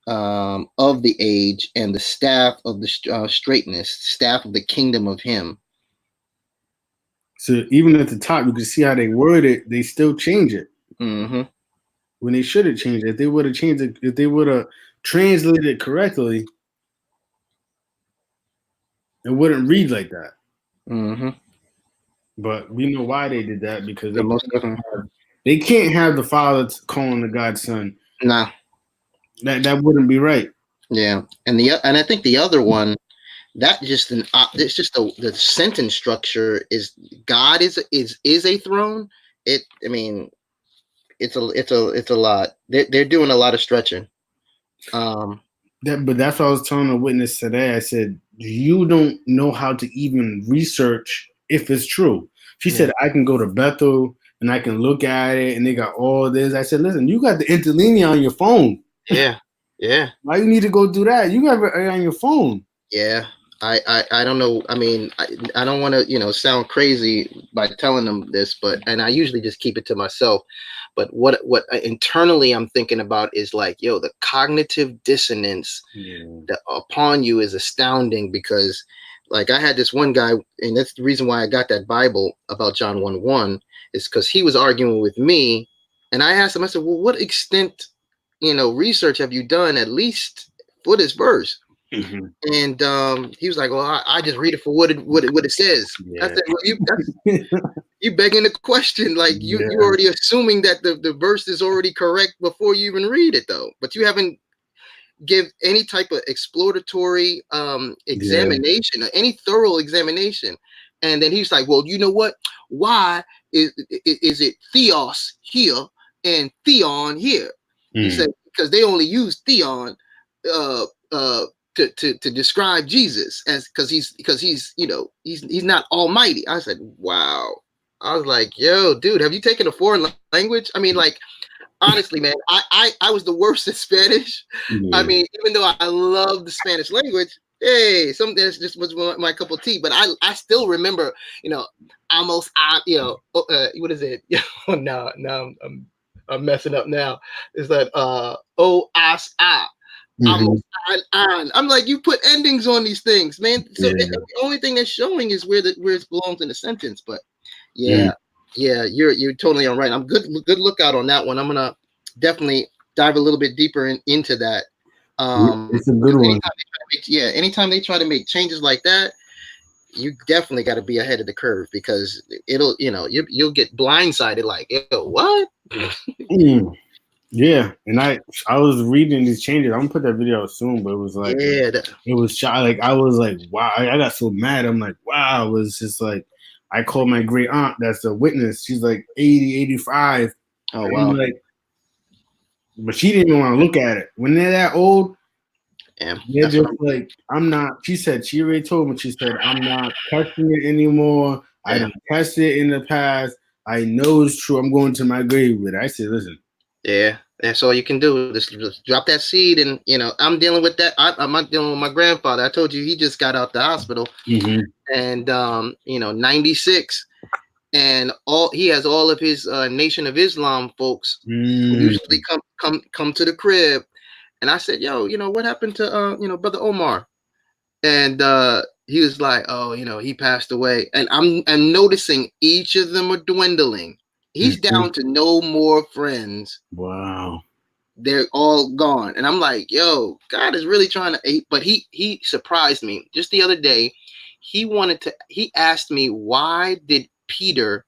of the age, and the staff of the straightness, staff of the kingdom of Him. So even at the top, you can see how they word it. They still change it. When they should have changed it. If they would have changed it, if they would have translated it correctly, it wouldn't read like that. Mm-hmm. But we know why they did that, because The most definitely. they can't have the Father calling the God Son. Nah. That wouldn't be right. Yeah. And I think the other one, that just it's just the sentence structure is God is a throne. I mean, it's a lot. They're doing a lot of stretching. But that's what I was telling a witness today. I said, you don't know how to even research if it's true. She said, I can go to Bethel and I can look at it and they got all this. I said, listen, you got the interlinear on your phone. Yeah. Yeah. Why you need to go do that? You got it on your phone. Yeah. I don't know. I mean, I don't want to, sound crazy by telling them this, and I usually just keep it to myself. But what internally I'm thinking about is like, the cognitive dissonance that upon you is astounding, because like I had this one guy, and that's the reason why I got that Bible about John 1:1, is because he was arguing with me, and I asked him, I said, well, what extent, research have you done at least for this verse? Mm-hmm. And he was like, well, I just read it for what it says. Yeah. I said, well, you begging the question, like you're already assuming that the verse is already correct before you even read it, though. But you haven't give any type of exploratory examination or any thorough examination. And then he's like, well, you know what? Why is it theos here and theon here? He said, because they only use theon to describe Jesus, as because he's he's not almighty. I said, wow. I was like, yo, dude, have you taken a foreign language? I mean, like, honestly, man, I was the worst at Spanish. Yeah. I mean, even though I love the Spanish language, hey, something that's just was my cup of tea. But I still remember, almost, what is it? No, I'm messing up now. Is that as a? I'm like, you put endings on these things, man. So the only thing that's showing is where it belongs in the sentence. But yeah, you're totally all right. I'm good lookout on that one. I'm gonna definitely dive a little bit deeper into that. It's a good one. Anytime they try to make changes like that, you definitely got to be ahead of the curve, because it'll, you'll get blindsided. Like, yo, what? Yeah, and I was reading these changes. I'm gonna put that video out soon, but it was like, it was shy. Like, I was like, wow, I got so mad. I'm like, wow. It was just like, I called my great aunt, that's a witness. She's like 80, 85. Oh, wow. Like, but she didn't even want to look at it. When they're that old, they're just like, I'm not. She said, she already told me, she said, I'm not testing it anymore. I didn't test it in the past. I know it's true. I'm going to my grave with it. I said, listen. Yeah, that's all you can do. Just drop that seed, and I'm dealing with that. I'm not dealing with my grandfather. I told you he just got out the hospital, and 96, and he has all of his Nation of Islam folks who usually come to the crib, and I said, yo, what happened to Brother Omar? And he was like, oh, he passed away, and I'm noticing each of them are dwindling. He's down to no more friends. Wow. They're all gone. And I'm like, yo, God is really trying to, but he surprised me just the other day. He asked me, why did Peter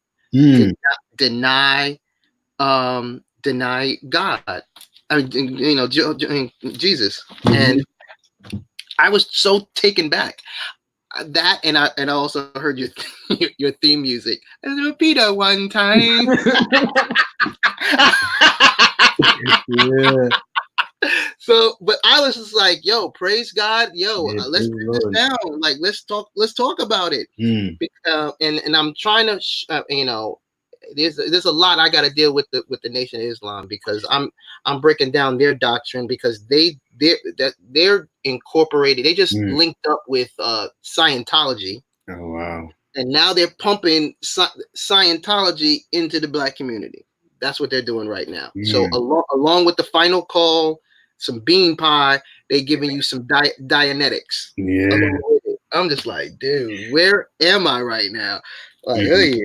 deny God? I mean, Jesus. And I was so taken back. That, and I also heard your theme music. Peter one time. So, but I was just like, yo, praise God, let's break this down. Like, let's talk about it. And I'm trying to, there's a lot I got to deal with the Nation of Islam, because I'm breaking down their doctrine, because they're incorporated. They just linked up with Scientology. Oh, wow. And now they're pumping Scientology into the Black community. That's what they're doing right now. So along with the final call, some bean pie, they giving you some Dianetics. Yeah. I'm just like, dude, where am I right now? Like, hey,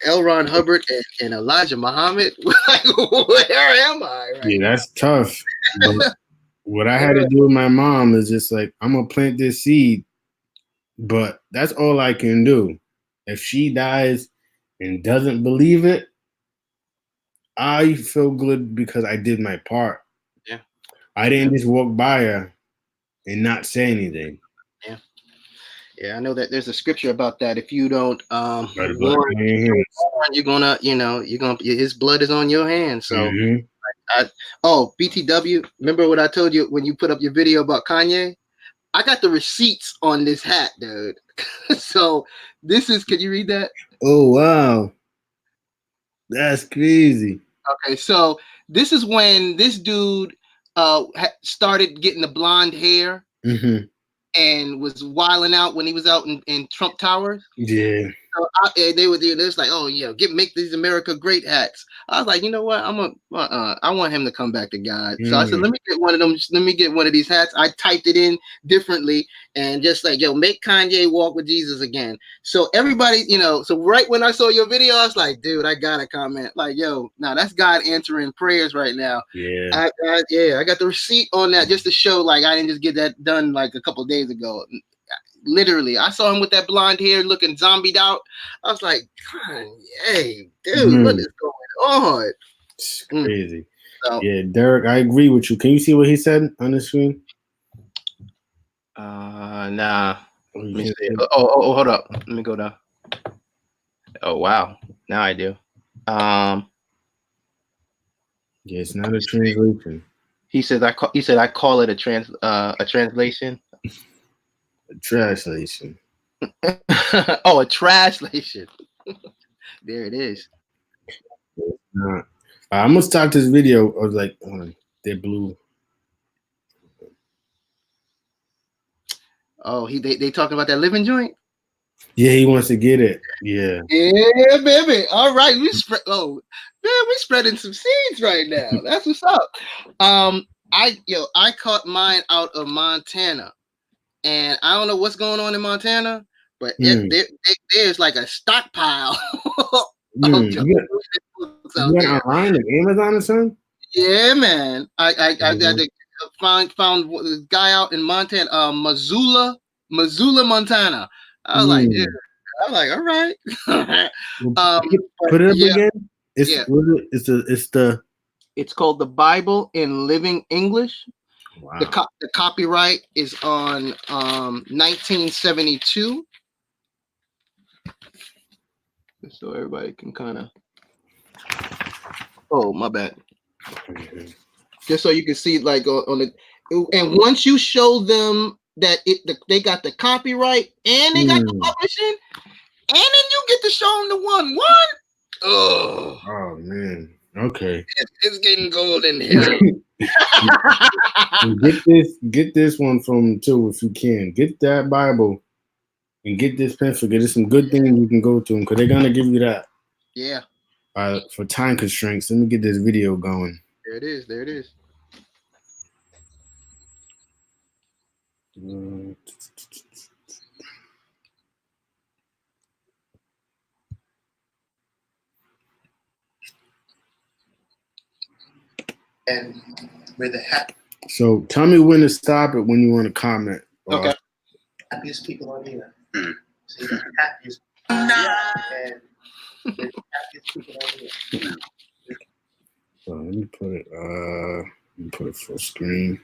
L. Ron Hubbard and Elijah Muhammad. Like, where am I? Right now? That's tough. But what I had to do with my mom is just like, I'm gonna plant this seed, but that's all I can do. if she dies and doesn't believe it, I feel good because I did my part. Yeah. I didn't just walk by her and not say anything. Yeah. Yeah, I know that there's a scripture about that. If you don't By the blood warn, on your hands. you're gonna, his blood is on your hands. So, BTW, remember what I told you when you put up your video about Kanye? I got the receipts on this hat, dude. So can you read that? Oh wow, that's crazy. Okay, so this is when this dude started getting the blonde hair and was wilding out when he was out in Trump Towers. Yeah. So they were like, oh yeah, make these America great hats. I was like, you know what? I want him to come back to God. So I said, let me get one of them. Let me get one of these hats. I typed it in differently and just like, yo, make Kanye walk with Jesus again. So everybody, so right when I saw your video, I was like, dude, I gotta comment. Like, yo, now that's God answering prayers right now. Yeah. I got the receipt on that just to show like I didn't just get that done like a couple of days ago. Literally, I saw him with that blonde hair looking zombied out. I was like, hey, dude, what is going on? It's crazy. So, yeah, Derek, I agree with you. Can you see what he said on the screen? Nah. Let me see. Oh, hold up. Let me go down. Oh, wow. Now I do. Yeah, it's not a translation. He said I call it a translation. A translation. Oh, a translation. There it is. It's not. I'm gonna stop this video. I was like, they're blue. Oh, they talking about that living joint? Yeah, he wants to get it. Yeah. Yeah, baby. All right, we spreading some seeds right now. That's what's up. I caught mine out of Montana, and I don't know what's going on in Montana, but there's like a stockpile. You got online on Amazon or something? Yeah, man. I found this guy out in Montana, Missoula, Montana. I was like, yeah. I'm like, all right. Put it up again. It's called The Bible in Living English. Wow. The copyright is on 1972. So everybody can kind of. Oh, my bad. Just so you can see, like on the, and once you show them that they got the copyright and they got the publishing, and then you get to show them the 1-1. Oh man. Okay. It's getting gold in here. Get this one from too if you can. Get that Bible and get this pencil. Get some good things you can go to them because they're gonna give you that. Yeah. For time constraints, let me get this video going. There it is. There it is. And with the hat. So tell me when to stop it when you want to comment. Okay. Happiest people on here. See, the happiest. And the happiest people on here. So let me put it full screen.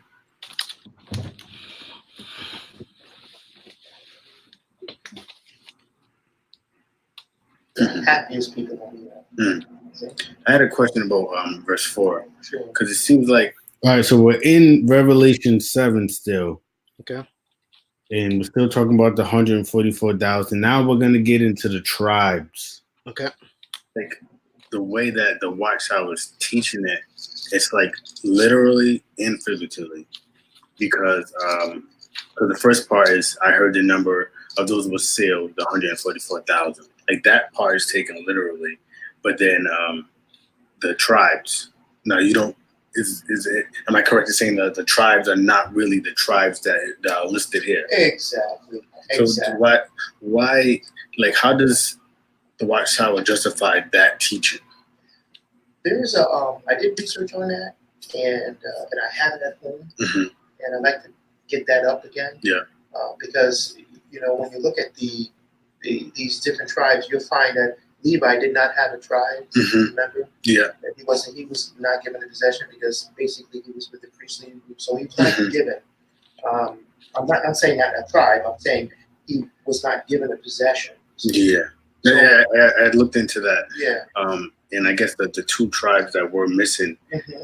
The happiest people on here. I had a question about verse 4 because it seems like all right. So we're in Revelation 7 still. Okay. And we're still talking about the 144,000. Now we're gonna get into the tribes. Okay. Like the way that the Watchtower was teaching it, it's like literally and figuratively. Because the first part is I heard the number of those who were sealed, the 144,000. Like that part is taken literally. But then the tribes. No, you don't. Is it? Am I correct in saying that the tribes are not really the tribes that are listed here? Exactly. So why? Like, how does the Watchtower justify that teaching? There's I did research on that, and I have it at home, and I'd like to get that up again. Yeah. Because when you look at the these different tribes, you'll find that Levi did not have a tribe. Remember? Yeah. That he was not given a possession because basically he was with the priestly group, so he was not given. I'm saying not a tribe. I'm saying he was not given a possession. Yeah. So, I looked into that. Yeah. And I guess that the two tribes that were missing,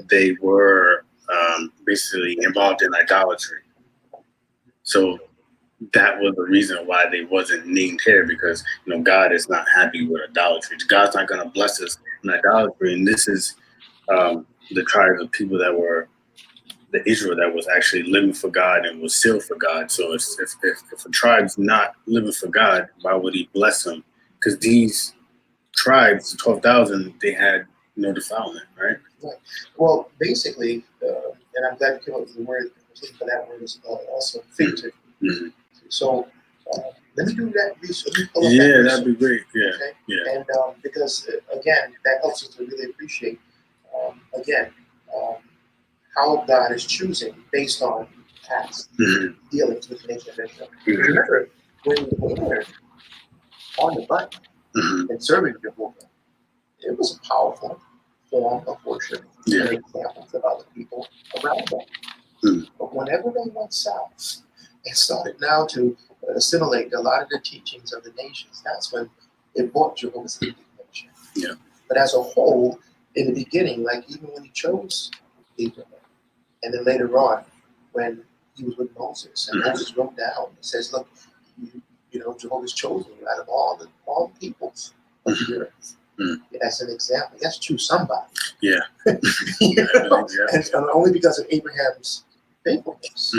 they were basically involved in idolatry. So that was the reason why they wasn't named here, because God is not happy with idolatry. God's not going to bless us in idolatry, and this is the tribes of people that were the Israel that was actually living for God and was sealed for God. So if a tribe's not living for God, why would He bless them? Because these tribes, 12,000, they had no defilement, right? Right. Well, basically, and I'm glad you came up with the word for that word is also figurative. So let me do that research. Yeah, that'd be great. Yeah, okay? Yeah. And because again, that helps us to really appreciate how God is choosing based on past dealings with the nation of Israel. Remember, when we were on the button and serving Jehovah, it was a powerful form of worship and examples of other people around them. But whenever they went south and started now to assimilate a lot of the teachings of the nations, that's when it brought Jehovah's indignation. Yeah. But as a whole, in the beginning, like even when He chose Abraham, and then later on, when He was with Moses, and Moses wrote down, it says, "Look, Jehovah's chosen you out of all the peoples of the earth." As an example, that's to somebody. Yeah. And only because of Abraham's faithfulness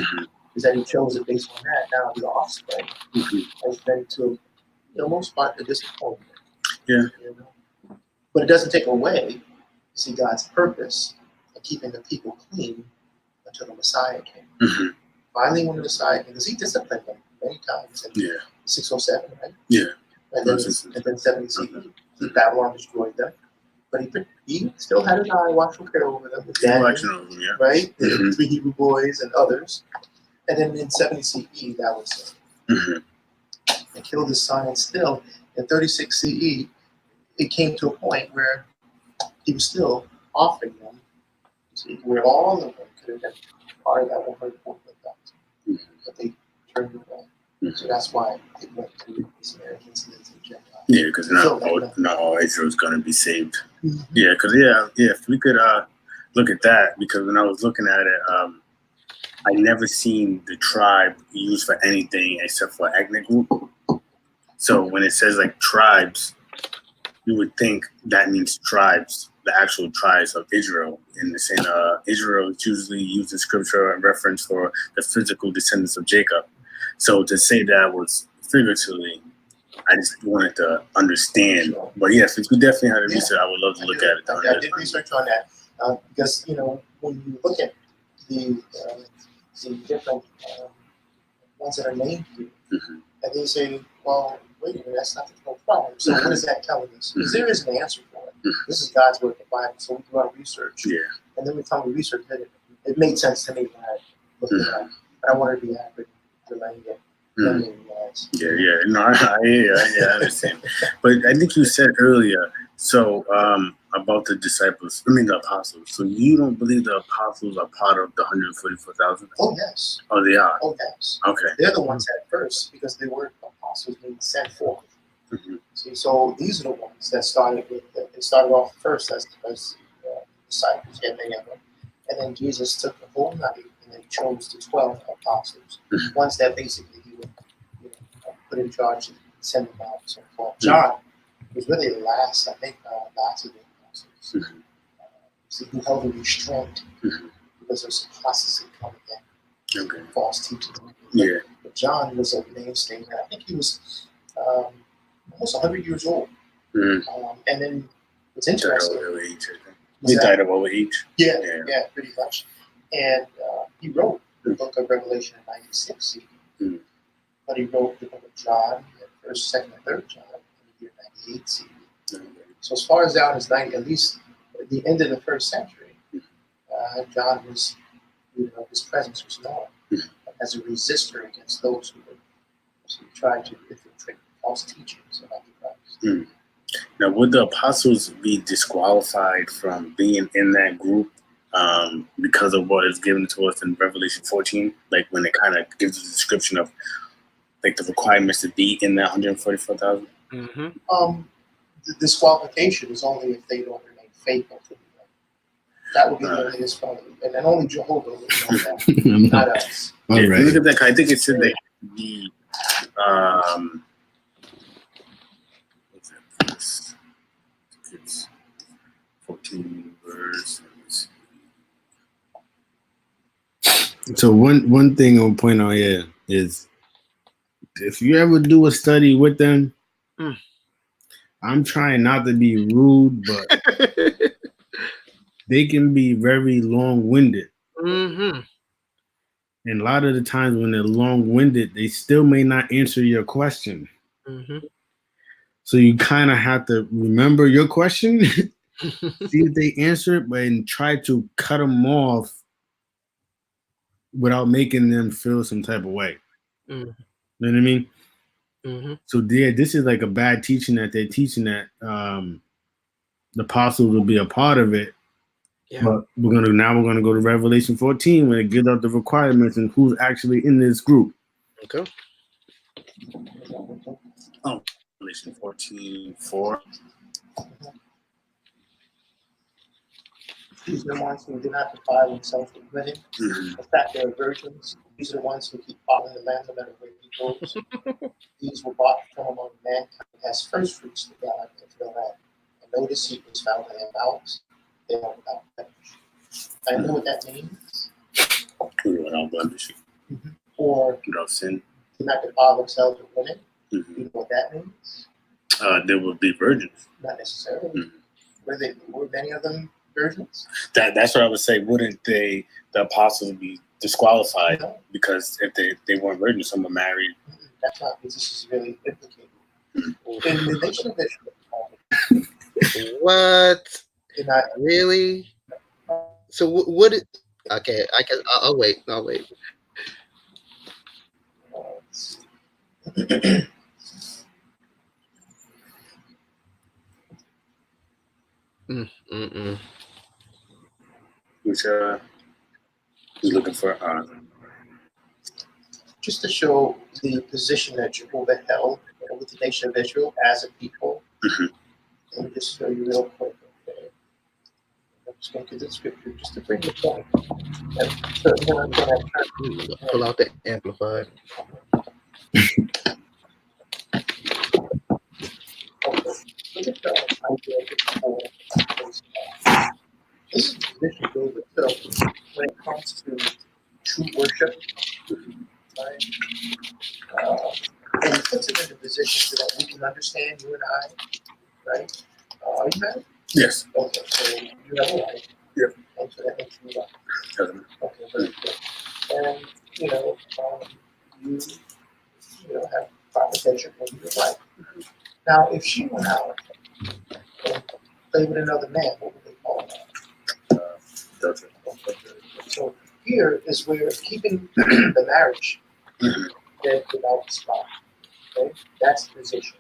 is that He chose it based on that. Now the offspring has been to the most part a disappointment. Yeah. But it doesn't take away, you see, God's purpose of keeping the people clean until the Messiah came. Finally, when the Messiah came, because He disciplined them many times in 607, right? Yeah. And then 70 CE, Babylon destroyed them. But he still had an eye watchful care over them. Daniel, right? The 3 Hebrew boys and others. And then in 70 CE, that was they killed his son, and still in 36 CE, it came to a point where He was still offering them, where all of them could have been part of that 144,000. But they turned away. So that's why it went to the Samaritans and the Gentiles. Yeah, because not all Israel is going to be saved. Yeah, because if we could look at that, because when I was looking at it, I never seen the tribe used for anything except for ethnic group. So when it says like tribes, you would think that means tribes, the actual tribes of Israel. In the same, Israel is usually used in scripture and reference for the physical descendants of Jacob. So to say that was figuratively, I just wanted to understand. Sure. But yes, if we definitely had a research, I would love to look at it. I did research on that because when you look at the different ones that are named here, and they say, well, wait a minute, that's not the whole problem. So what is that telling us? Because there is an answer for it. This is God's word, the Bible. So we do our research. Yeah. And then we found we researched it. It made sense to me when I looked at it. But I wanted to be accurate to letting it. No, I understand. But I think you said earlier, so about the disciples, the apostles. So you don't believe the apostles are part of the 144,000? Oh, yes. Oh, they are? Oh, yes. Okay. They're the ones at first because they were apostles being sent forth. See, so these are the ones that started with, they started off first as disciples, and then Jesus took the whole night and then chose the 12 apostles, ones that basically He would put in charge and send them out. So forth. John was really the last, I think, last of the apostles. So he held a restraint because there's apostasy coming in, false teaching. Yeah. But John was a mainstay, and I think he was almost 100 years old. And then what's interesting, he died of old age. Yeah, pretty much. And he wrote the book of Revelation in 96 CE. But he wrote the book of John, 1st, 2nd, and 3rd John in the year 98 CE. So as far as down as 90, at least at the end of the 1st century, John was, his presence was known as a resistor against those who tried to infiltrate the false teachings about the Christ. Mm. Now, would the apostles be disqualified from being in that group because of what is given to us in Revelation 14? Like when it kind of gives a description of like the requirements to be in that 144,000? Mm-hmm. The disqualification is only if they don't remain faithful to the Lord. That would be the only disqualification, and then only Jehovah would know that, not us. All right. Look at that. I think it said that the what's that? It's 14 verse. So one thing I'll point out here is if you ever do a study with them, I'm trying not to be rude, but they can be very long-winded. Mm-hmm. And a lot of the times when they're long-winded, they still may not answer your question. Mm-hmm. So you kind of have to remember your question, see if they answer it, but and try to cut them off without making them feel some type of way. Mm-hmm. You know what I mean? Mm-hmm. So this is like a bad teaching that they're teaching that the apostles will be a part of it. Yeah. But we're gonna go to Revelation 14 when it gives out the requirements and who's actually in this group. Okay. Oh, Revelation 14:4. These are the ones who do not defile themselves with women. Mm-hmm. In fact, they are virgins. These are the ones who keep following the Lamb no matter where he goes. These were bought from among mankind as first fruits to God and to the Lamb. And no deceit was found in their mouths. They are without blemish. I know what that means. Without blemish. Mm-hmm. Or without sin. Do not defile themselves with women. Mm-hmm. You know what that means? They would be virgins. Not necessarily. Mm-hmm. Were many of them virgins? That's what I would say. Wouldn't the apostles be disqualified? No. Because if they weren't virgins, some were married. That's not because this is really implicated. In the nation of Israel. What? Not really? So what? Okay, I'll wait. I'll wait. Which he's looking for just to show the position that Jehovah held with the nation of Israel as a people. Mm-hmm. Let me just show you real quick. Okay. I'm just going to get the scripture just to bring the point. So, pull out the amplified. Look at Isaiah 54. This is the position David took when it comes to true worship. Right? And he puts it in a position so that we can understand, you and I, right? Are you married? Yes. Okay, so you have a wife. Yeah. And so that makes you right. Okay, very good. And, you have proper attention for your wife. Now, if she went out and played with another man, what would they call that? Doctrine. So here is where keeping the marriage dead without spot. Okay? That's the position.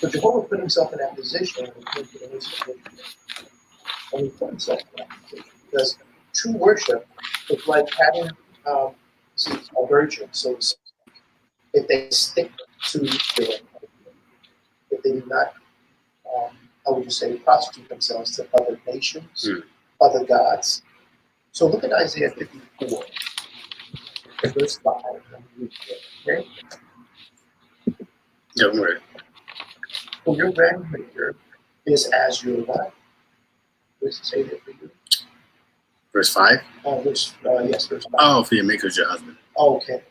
So Jehovah put himself in that position and came to the nation of Israel. And he put himself in that position because true worship is like having a virgin, so to speak. If they stick to their, if they do not, how would you say, prostitute themselves to other nations, other gods. So look at Isaiah 54, verse 5. Okay? Yeah, I'm ready. For your grandmother is as your what? Does it say that for you? Verse 5? Verse 5. Oh, for your maker is your husband. Oh, okay.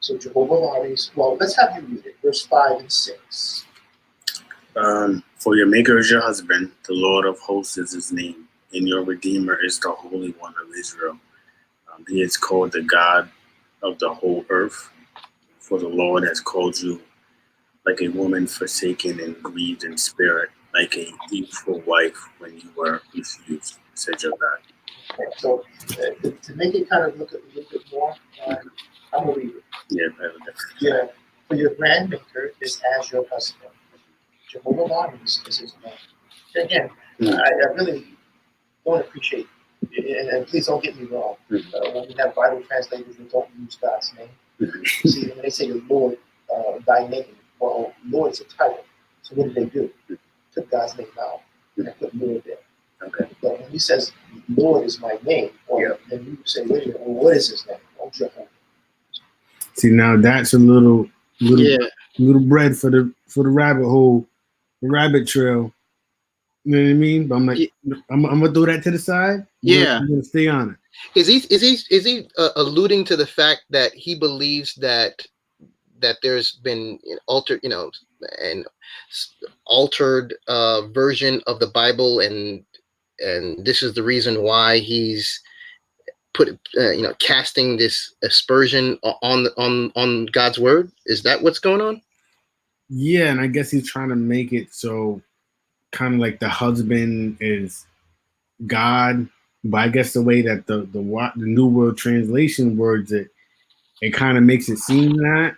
So Jehovah always, well, let's have you read it. Verse 5 and 6. For your maker is your husband, the Lord of hosts is his name, and your Redeemer is the Holy One of Israel. He is called the God of the whole earth, for the Lord has called you like a woman forsaken and grieved in spirit, like a youthful wife when you were refused, said your God. Okay, so to make it kind of look a little bit more, I'm going to read it. Yeah, Yeah. For your grandmaker is as your husband. Jehovah of armies is his name. And again, I really don't appreciate, and please don't get me wrong, when we have Bible translators who don't use God's name. See, when they say the Lord, thy name, well, Lord is a title. So what did they do? Took God's name out and put Lord there. Okay. But when he says, Lord is my name, well, then you say, wait a minute, well, what is his name? Oh, Jehovah. See, now that's a little bread for the rabbit hole, the rabbit trail. You know what I mean? But I'm like, I'm gonna throw that to the side. I'm gonna stay on it. Is he alluding to the fact that he believes that there's been altered version of the Bible, and this is the reason why he's put casting this aspersion on God's word? Is that what's going on? Yeah, and I guess he's trying to make it so kind of like the husband is God, but I guess the way that the New World Translation words it kind of makes it seem that.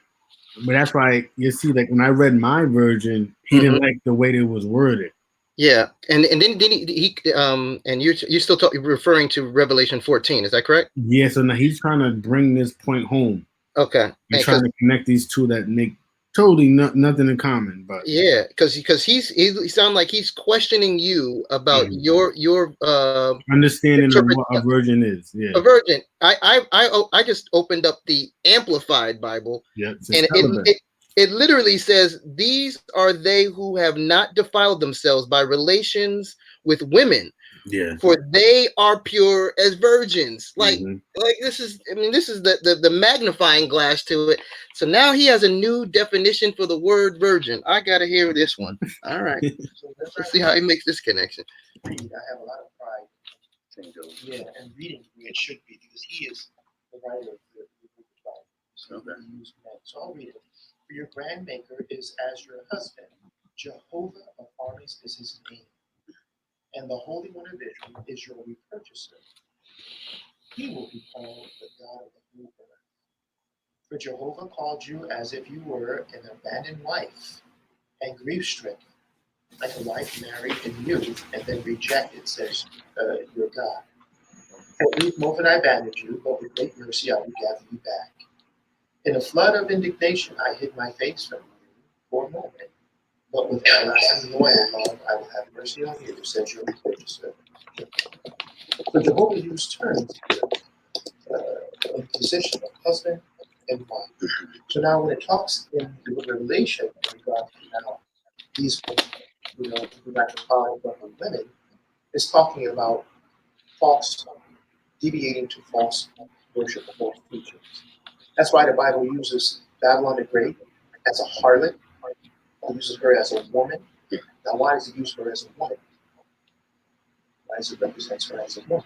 But that's why you see, like when I read my version, he didn't like the way it was worded. Yeah, and then he and you're still referring to Revelation 14, is that correct? Yeah, so now he's trying to bring this point home. Okay, and trying to connect these two that make totally nothing in common. But yeah, because he sounds like he's questioning you about your understanding of what a virgin is. Yeah, a virgin. I just opened up the Amplified Bible, and it literally says, "These are they who have not defiled themselves by relations with women, for they are pure as virgins." Like this is, this is the magnifying glass to it. So now he has a new definition for the word virgin. I gotta hear this one. All right, so let's see how he makes this connection. I have a lot of pride. And reading where it should be, because he is the writer of the book of Bible. So so I'll read it. For your grandmaker is as your husband. Jehovah of armies is his name. And the Holy One of Israel is your repurchaser. He will be called the God of the new earth. For Jehovah called you as if you were an abandoned wife and grief-stricken, like a wife married in youth and then rejected, says your God. For grief moment I abandoned you, but with great mercy I will gather you back. In a flood of indignation I hid my face from you for a moment, but with everlasting loyal love I will have mercy on you, says your repurchaser. So Jehovah used terms in position of husband and wife. So now when it talks in the book of Revelation in regard to now these women, macrophiles of women, it's talking about false, deviating to false worship of false teachings. That's why the Bible uses Babylon the Great as a harlot. It uses her as a woman. Now, why does it use her as a woman? Why does it represent her as a woman?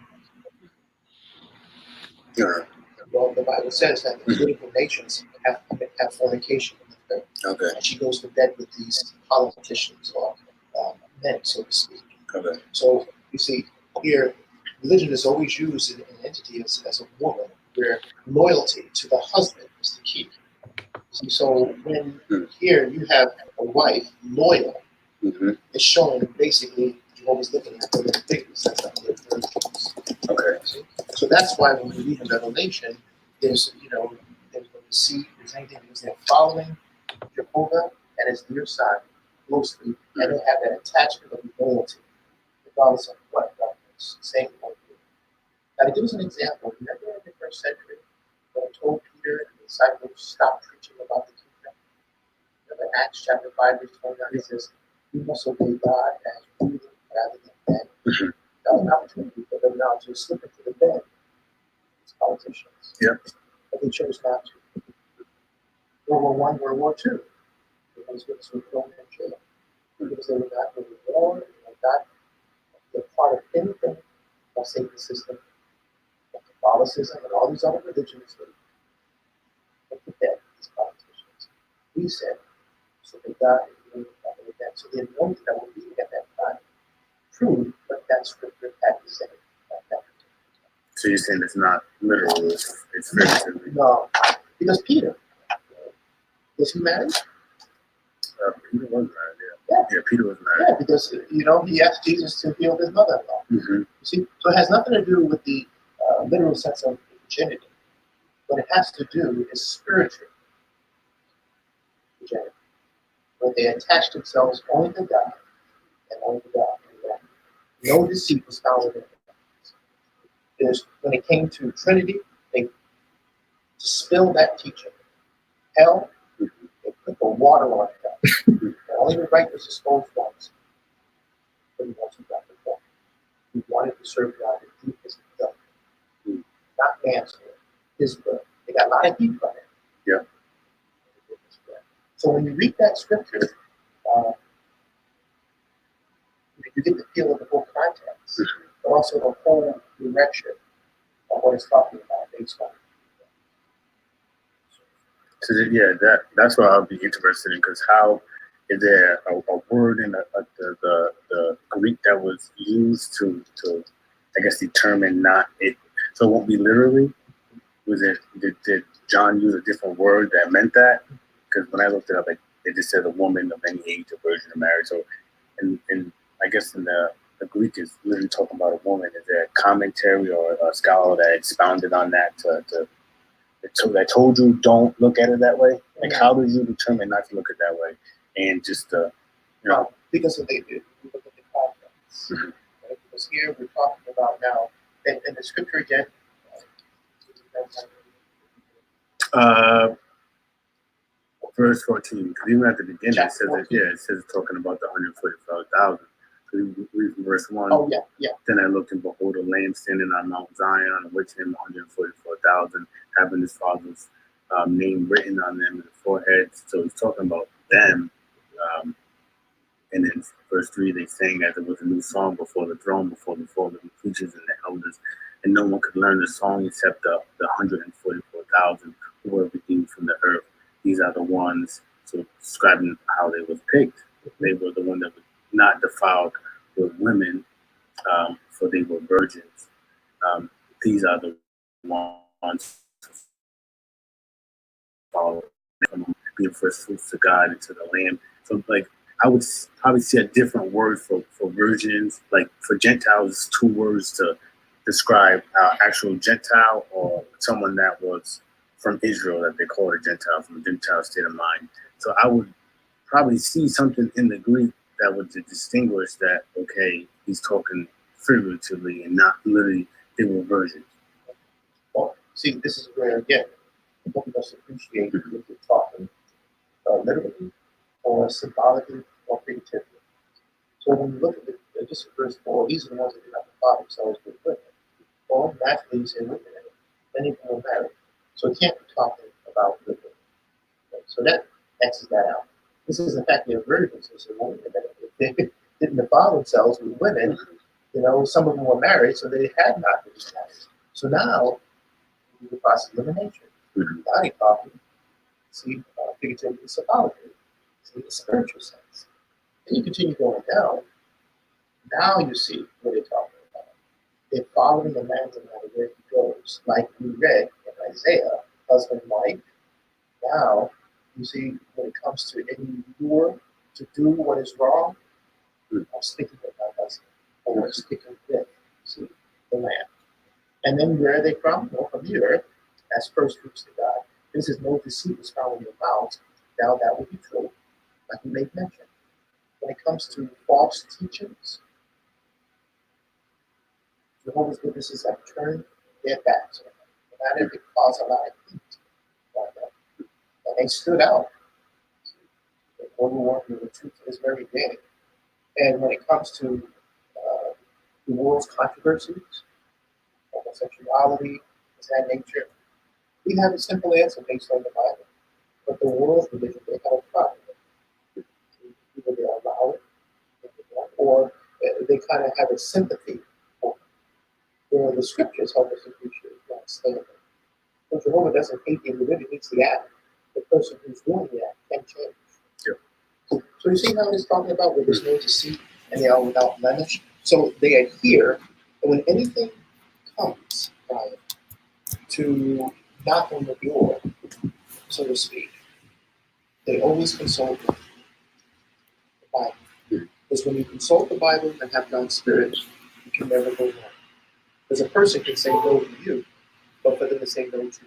Well, the Bible says that the political nations have fornication with her. Okay. And she goes to bed with these politicians or men, so to speak. Okay. So you see, here, religion is always used in an entity as a woman, where loyalty to the husband is the key. See, so when here you have a wife loyal, it's showing basically Jehovah's looking at the little figures. That's not the virgins. Okay. See? So that's why when we read in Revelation, there's when you see there's anything because they're following Jehovah and his dear son closely, and they have that attachment of loyalty, regardless of what governments say. Now, to give us an example, remember in the first century when it told Peter and the disciples stop preaching about the kingdom? Remember Acts chapter 5, verse 29, it says, "You must obey God as ruler rather than men." That was an opportunity for them now to slip into the bed as politicians. But they chose not to. World War I, World War II, the husbands were thrown in jail because they were not really war, they were not a part of anything of safety system. Catholicism and all these other religions went to bed as politicians. We said, so they died and that. So the anointing that we're reading at that time, true, but that scripture had to say at that. So you're saying it's not literal, it's figurative? No, because Peter, Was he married? Peter was married, yeah. Peter was married. Yeah, because, he asked Jesus to heal his mother-in-law. Mm-hmm. You see? So it has nothing to do with the literal sense of virginity. What it has to do is spiritual virginity, where they attach themselves only to God and only to God. And no deceit was found in them. When it came to Trinity, they spilled that teaching. Hell, they put the water on it. And only the righteous exposed ones. But he wants to God to fall. He wanted to serve God and do his will. Not man's will, his will. They got a lot of heat from it. Yeah. So when you read that scripture, you get the feel of the whole context, but also the whole direction of what it's talking about based on. So that's what I'll be interested in, because how is there a word in the Greek that was used to I guess determine not it, so it won't be literally? Did John use a different word that meant that? Because when I looked it up, it just said a woman of any age, a virgin, or married. So, and I guess in the Greek is literally talking about a woman. Is there a commentary or a scholar that expounded on that that told you don't look at it that way? Like, how did you determine not to look at it that way? And just because of we look at the context. Mm-hmm. Right? Because here we're talking about now, and the scripture again. Verse 14, because even at the beginning it says it says talking about the 144,000. So we read from verse 1. Oh, yeah. Then I looked and behold a lamb standing on Mount Zion, and with him 144,000, having his father's name written on them in the foreheads. So he's talking about them. And then verse 3, they sang as it was a new song before the throne, before the four living creatures and the elders. And no one could learn the song except the 144,000 who were redeemed from the earth. These are the ones, so describing how they was picked. They were the one that was not defiled with women, for they were virgins. These are the ones to follow, being first fruits to God and to the Lamb. So, like, I would probably see a different word for virgins. Like, for Gentiles, 2 words to describe actual Gentile or someone that was from Israel, that they call a Gentile, from a Gentile state of mind. So I would probably see something in the Greek that would distinguish that, okay, he's talking figuratively and not literally they were virgins. Well, see, this is where, again, both of us appreciate if you're talking literally or symbolically or figuratively. So when you look at this verse 4, these are the ones that did not defile themselves with women. Well, naturally, you say women, many of them were married. So it can't be talking about women. Right? So that X's that out. This is, in fact, they're virgins. So if they didn't defile themselves with women, some of them were married, so they had not been married. So now, the process of elimination. Now you're talking, see, figuratively, symbolically, see, the spiritual sense. Then you continue going down. Now you see what they're talking about. They're following the man's and where he goes, like we read in Isaiah, husband and wife. Now you see when it comes to any lure to do what is wrong, I'm sticking with my husband, or sticking with the man. And then where are they from? Well, from the earth, as first fruits to God. This is no deceit was found in your mouth. Now that will be true, like we made mention. When it comes to false teachings, Jehovah's Witnesses have turned their backs on it. And that it caused a lot of heat on them. And they stood out. World War I, the truth to this very day. And when it comes to the world's controversies, homosexuality, that nature, we have a simple answer based on the Bible. But the world's religion, they have a problem with it. Either they allow it, or they kind of have a sympathy for it. Where the scriptures help us appreciate that standard. So Jehovah doesn't hate the individual, he hates the act. The person who's doing the act can change. Yeah. So you see how it's talking about where there's no deceit and they are without blemish? So they adhere, and when anything comes to knock on the door, so to speak, they always consult the Bible. Because when you consult the Bible and have God's Spirit, you can never go wrong. Because a person can say no to you, but for them to say no to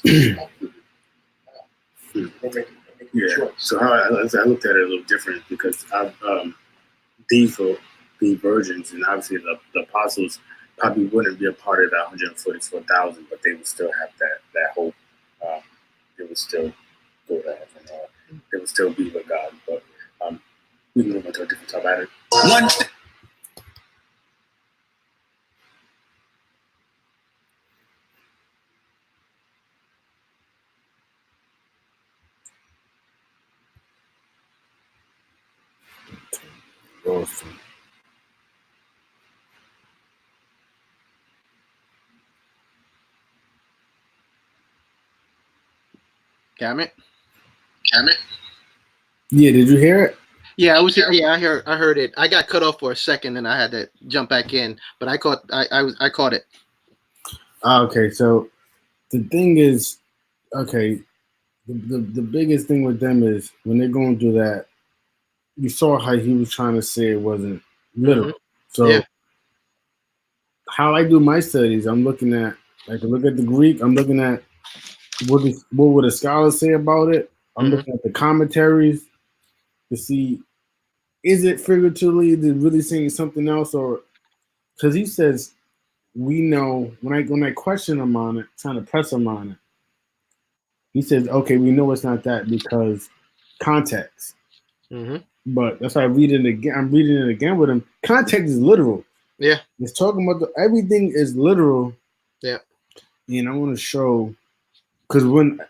you, they make a choice. So I looked at it a little different because I've these will be virgins, and obviously the apostles probably wouldn't be a part of that 144,000, but they would still have that hope. They would still go to heaven. They would still be with God. But we can move on to a different topic about it. One. Awesome. Cameron? Yeah, did you hear it? Yeah, I was here. Yeah, I heard it. I got cut off for a second, and I had to jump back in. But I caught it. Okay, so the thing is, okay, the biggest thing with them is when they're going through that, you saw how he was trying to say it wasn't literal. Mm-hmm. So Yeah. how I do my studies, I'm looking at, I can look at the Greek, I'm looking at what would the scholars say about it. I'm looking at the commentaries to see, is it figuratively, is it really saying something else, or because he says, we know, when I question him on it, trying to press him on it, he says, okay, we know it's not that because context. Mm-hmm. But that's why I read it again. I'm reading it again with him. Context is literal. Yeah. It's talking about everything is literal. Yeah. And I want to show, because when, I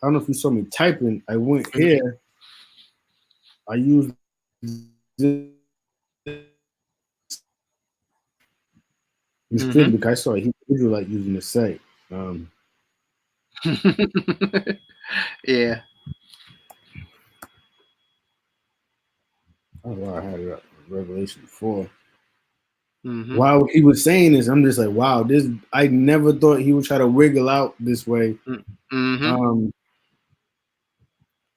don't know if you saw me typing, I went here, I used this because I saw a Israelite using the site. Yeah. Oh, wow, I had it up. Revelation 4. Mm-hmm. While he was saying this, I'm just like, wow, I never thought he would try to wiggle out this way. Mm-hmm.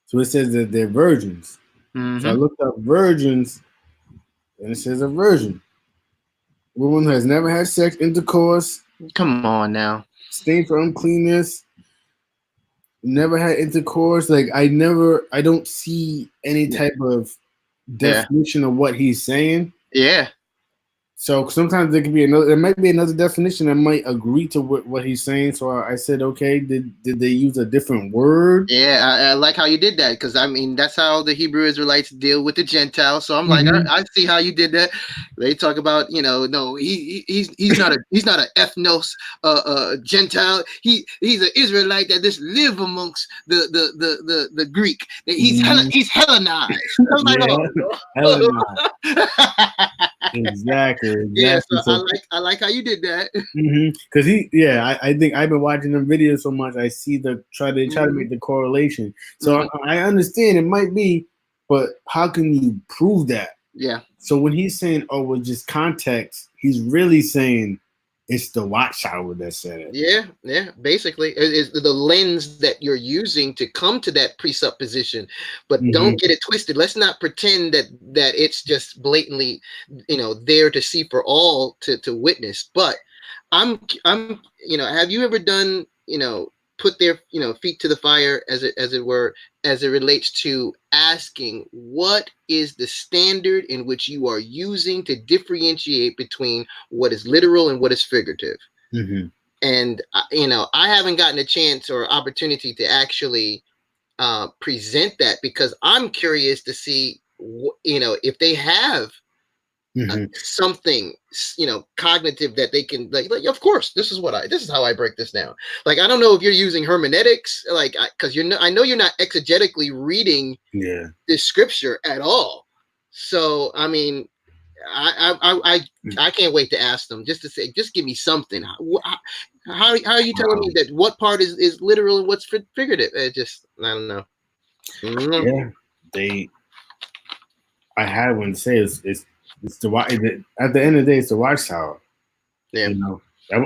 So it says that they're virgins. Mm-hmm. So I looked up virgins, and it says a virgin. Woman who has never had sex, intercourse, Come on now. stained for uncleanness, never had intercourse. Like I don't see any type of definition of what he's saying. Yeah. So sometimes there might be another definition that might agree to what he's saying. So I said, okay, did they use a different word? Yeah, I like how you did that because I mean that's how the Hebrew Israelites deal with the Gentiles. So I'm like, I see how you did that. They talk about, no, he's not an ethnos Gentile. He's an Israelite that just live amongst the Greek. He's Hellenized. I'm like, Hellenized. Exactly. Yeah, so I like how you did that. Because I think I've been watching them videos so much. I see they try to make the correlation. So I understand it might be, but how can you prove that? Yeah. So when he's saying, "Oh, with just context," he's really saying it's the watchtower that said it. Yeah. Basically, it's the lens that you're using to come to that presupposition, but don't get it twisted. Let's not pretend that it's just blatantly, there to see for all to witness. But I'm, have you ever done, put their, feet to the fire, as it were, as it relates to asking what is the standard in which you are using to differentiate between what is literal and what is figurative? And I haven't gotten a chance or opportunity to actually present that because I'm curious to see if they have something cognitive that they can like of course this is how I break this down. Like I don't know if you're using hermeneutics, like because I know you're not exegetically reading this scripture at all. So I mean I can't wait to ask them just to say, just give me something. How are you telling me that what part is literal and what's figurative? I don't know. Yeah, I had one say it's the at the end of the day it's the watchtower. Yeah, I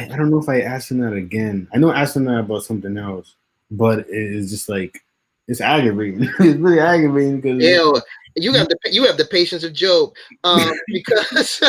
don't know if I asked him that again. I know I asked him that about something else, but it's just like it's aggravating. It's really aggravating because Ew, you have the patience of Job, because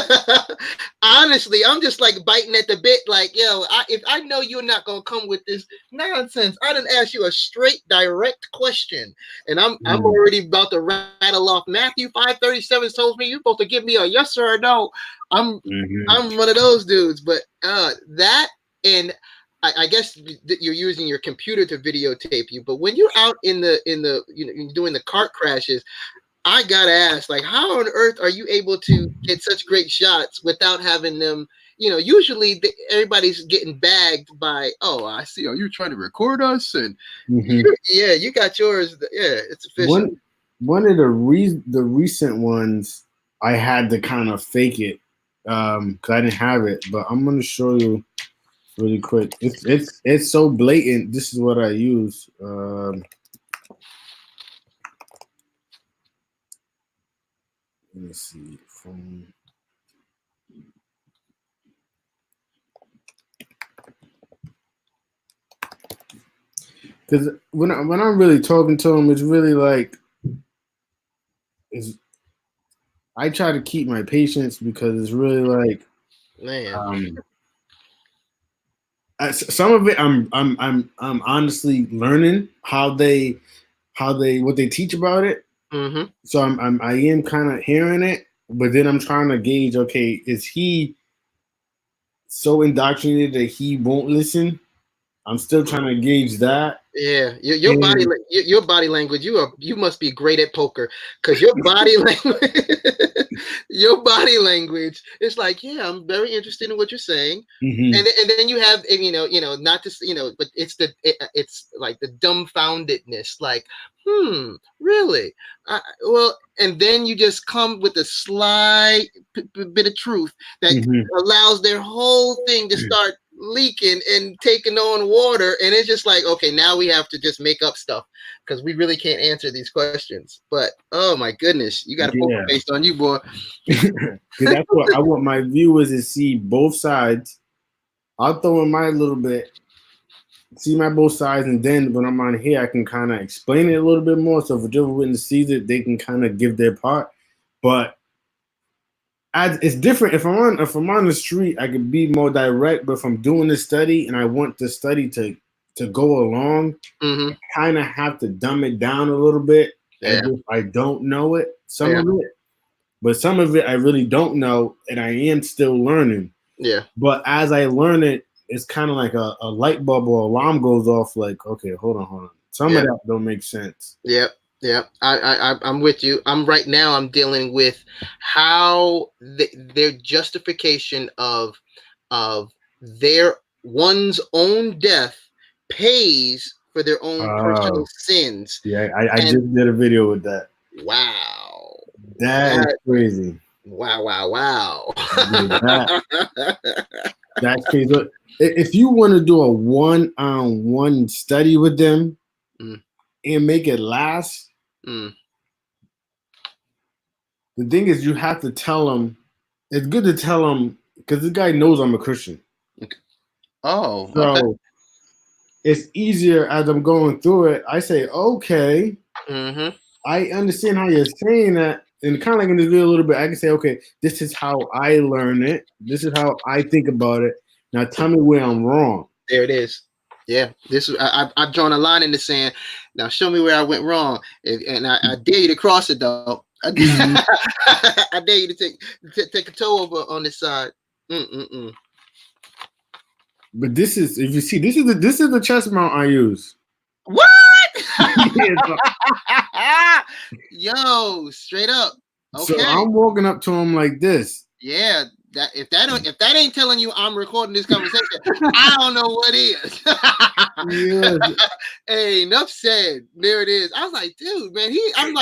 honestly, I'm just like biting at the bit. Like, yo, if I know you're not gonna come with this nonsense, I didn't ask you a straight, direct question, and I'm already about to rattle off Matthew 5:37 tells me you're supposed to give me a yes or a no. I'm one of those dudes, but that and. I guess you're using your computer to videotape you, but when you're out in the doing the cart crashes, I gotta ask, like, how on earth are you able to get such great shots without having them? Usually everybody's getting bagged by, oh, I see. Are you trying to record us? And you got yours. Yeah, it's official. One of the recent ones, I had to kind of fake it because I didn't have it, but I'm gonna show you. Really quick, it's so blatant. This is what I use. Let me see. Because when I'm really talking to him, it's really like I try to keep my patience because it's really like man. Some of it I'm honestly learning what they teach about it. Mm-hmm. So I am kind of hearing it, but then I'm trying to gauge. Okay, is he so indoctrinated that he won't listen? I'm still trying to gauge that. Yeah, your body language. You must be great at poker because your body language, your body language. It's like, yeah, I'm very interested in what you're saying, and then you have not to but it's like the dumbfoundedness, like, really, well, and then you just come with a slight bit of truth that allows their whole thing to start leaking and taking on water, and it's just like, okay, now we have to just make up stuff because we really can't answer these questions. But oh my goodness, you got a poker face on you, boy. That's what I want my viewers to see, both sides. I'll throw in my little bit, see my both sides, and then when I'm on here, I can kind of explain it a little bit more. So if a Jehovah's Witness sees it, they can kind of give their part. But it's different. If I'm on the street, I can be more direct. But if I'm doing this study and I want the study to go along, I kind of have to dumb it down a little bit, as if I don't know it. Some of it, but some of it I really don't know, and I am still learning. Yeah. But as I learn it, it's kind of like a light bulb or alarm goes off. Like, okay, hold on. Some of that don't make sense. Yeah. Yeah, I'm with you. I'm dealing with how their justification of their one's own death pays for their own personal sins. Yeah, I just did a video with that. Wow. That is crazy. Wow. That's crazy. Look, if you want to do a one-on-one study with them and make it last, the thing is, you have to tell them. It's good to tell them because this guy knows I'm a Christian. Okay. Oh, so okay. It's easier as I'm going through it. I say, okay, I understand how you're saying that, and kind of like in this video a little bit, I can say, okay, this is how I learn it. This is how I think about it. Now tell me where I'm wrong. There it is. Yeah, I've drawn a line in the sand. Now show me where I went wrong, and I dare you to cross it, though. I dare you to take a toe over on this side. But this is, if you see, this is the chest mount I use. What? Yo, straight up. Okay. So I'm walking up to him like this. Yeah. If that ain't telling you I'm recording this conversation, I don't know what is. Hey, enough said. There it is. I was like, dude, man, I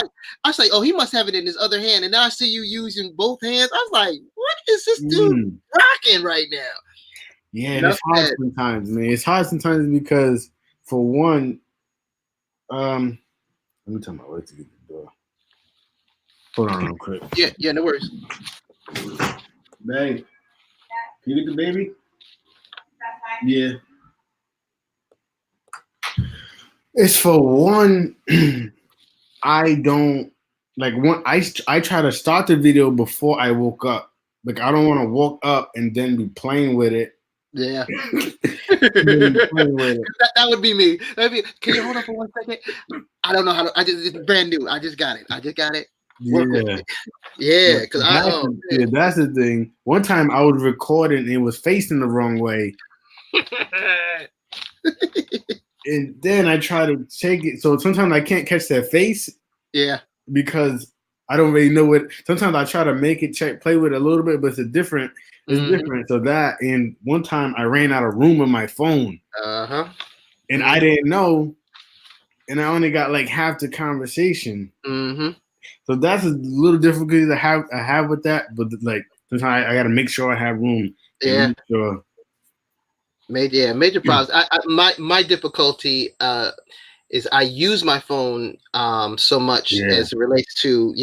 was like, oh, he must have it in his other hand. And now I see you using both hands. I was like, what is this dude rocking right now? Yeah, and it's hard sometimes, man. It's hard sometimes because, for one, let me tell my wife to get the door. Hold on real quick. Yeah, no worries. Babe, can you get the baby? Yeah. It's for one, I don't like one. I try to start the video before I woke up. Like I don't want to walk up and then be playing with it. Yeah. Playing with it. That would be me. Can you hold on for 1 second? I don't know how to. It's brand new. I just got it. Work with Yeah. it. Yeah, because that's the thing. One time I was recording and it was facing the wrong way. And then I try to take it. So sometimes I can't catch their face. Yeah. Because I don't really know what. Sometimes I try to make it play with it a little bit, but it's different. So that, and one time I ran out of room on my phone. And I didn't know, and I only got like half the conversation. So that's a little difficulty to have with that. But like sometimes I got to make sure I have room. Yeah. Sure. Major problems. My difficulty is I use my phone so much as it relates to,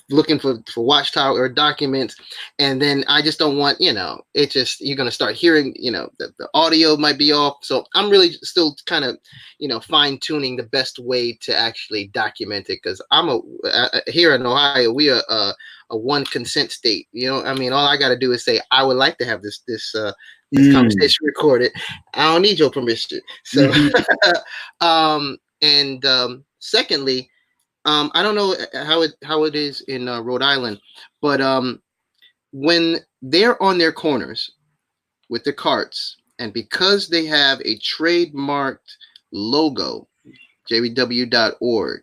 looking for watchtower or documents, and then I just don't want, it just, you're going to start hearing, the audio might be off. So I'm really still kind of, fine tuning the best way to actually document it, because here in Ohio, we are a one consent state. All I got to do is say, I would like to have this conversation recorded. I don't need your permission. So, and secondly, I don't know how it is in Rhode Island, but when they're on their corners with the carts, and because they have a trademarked logo, jww.org,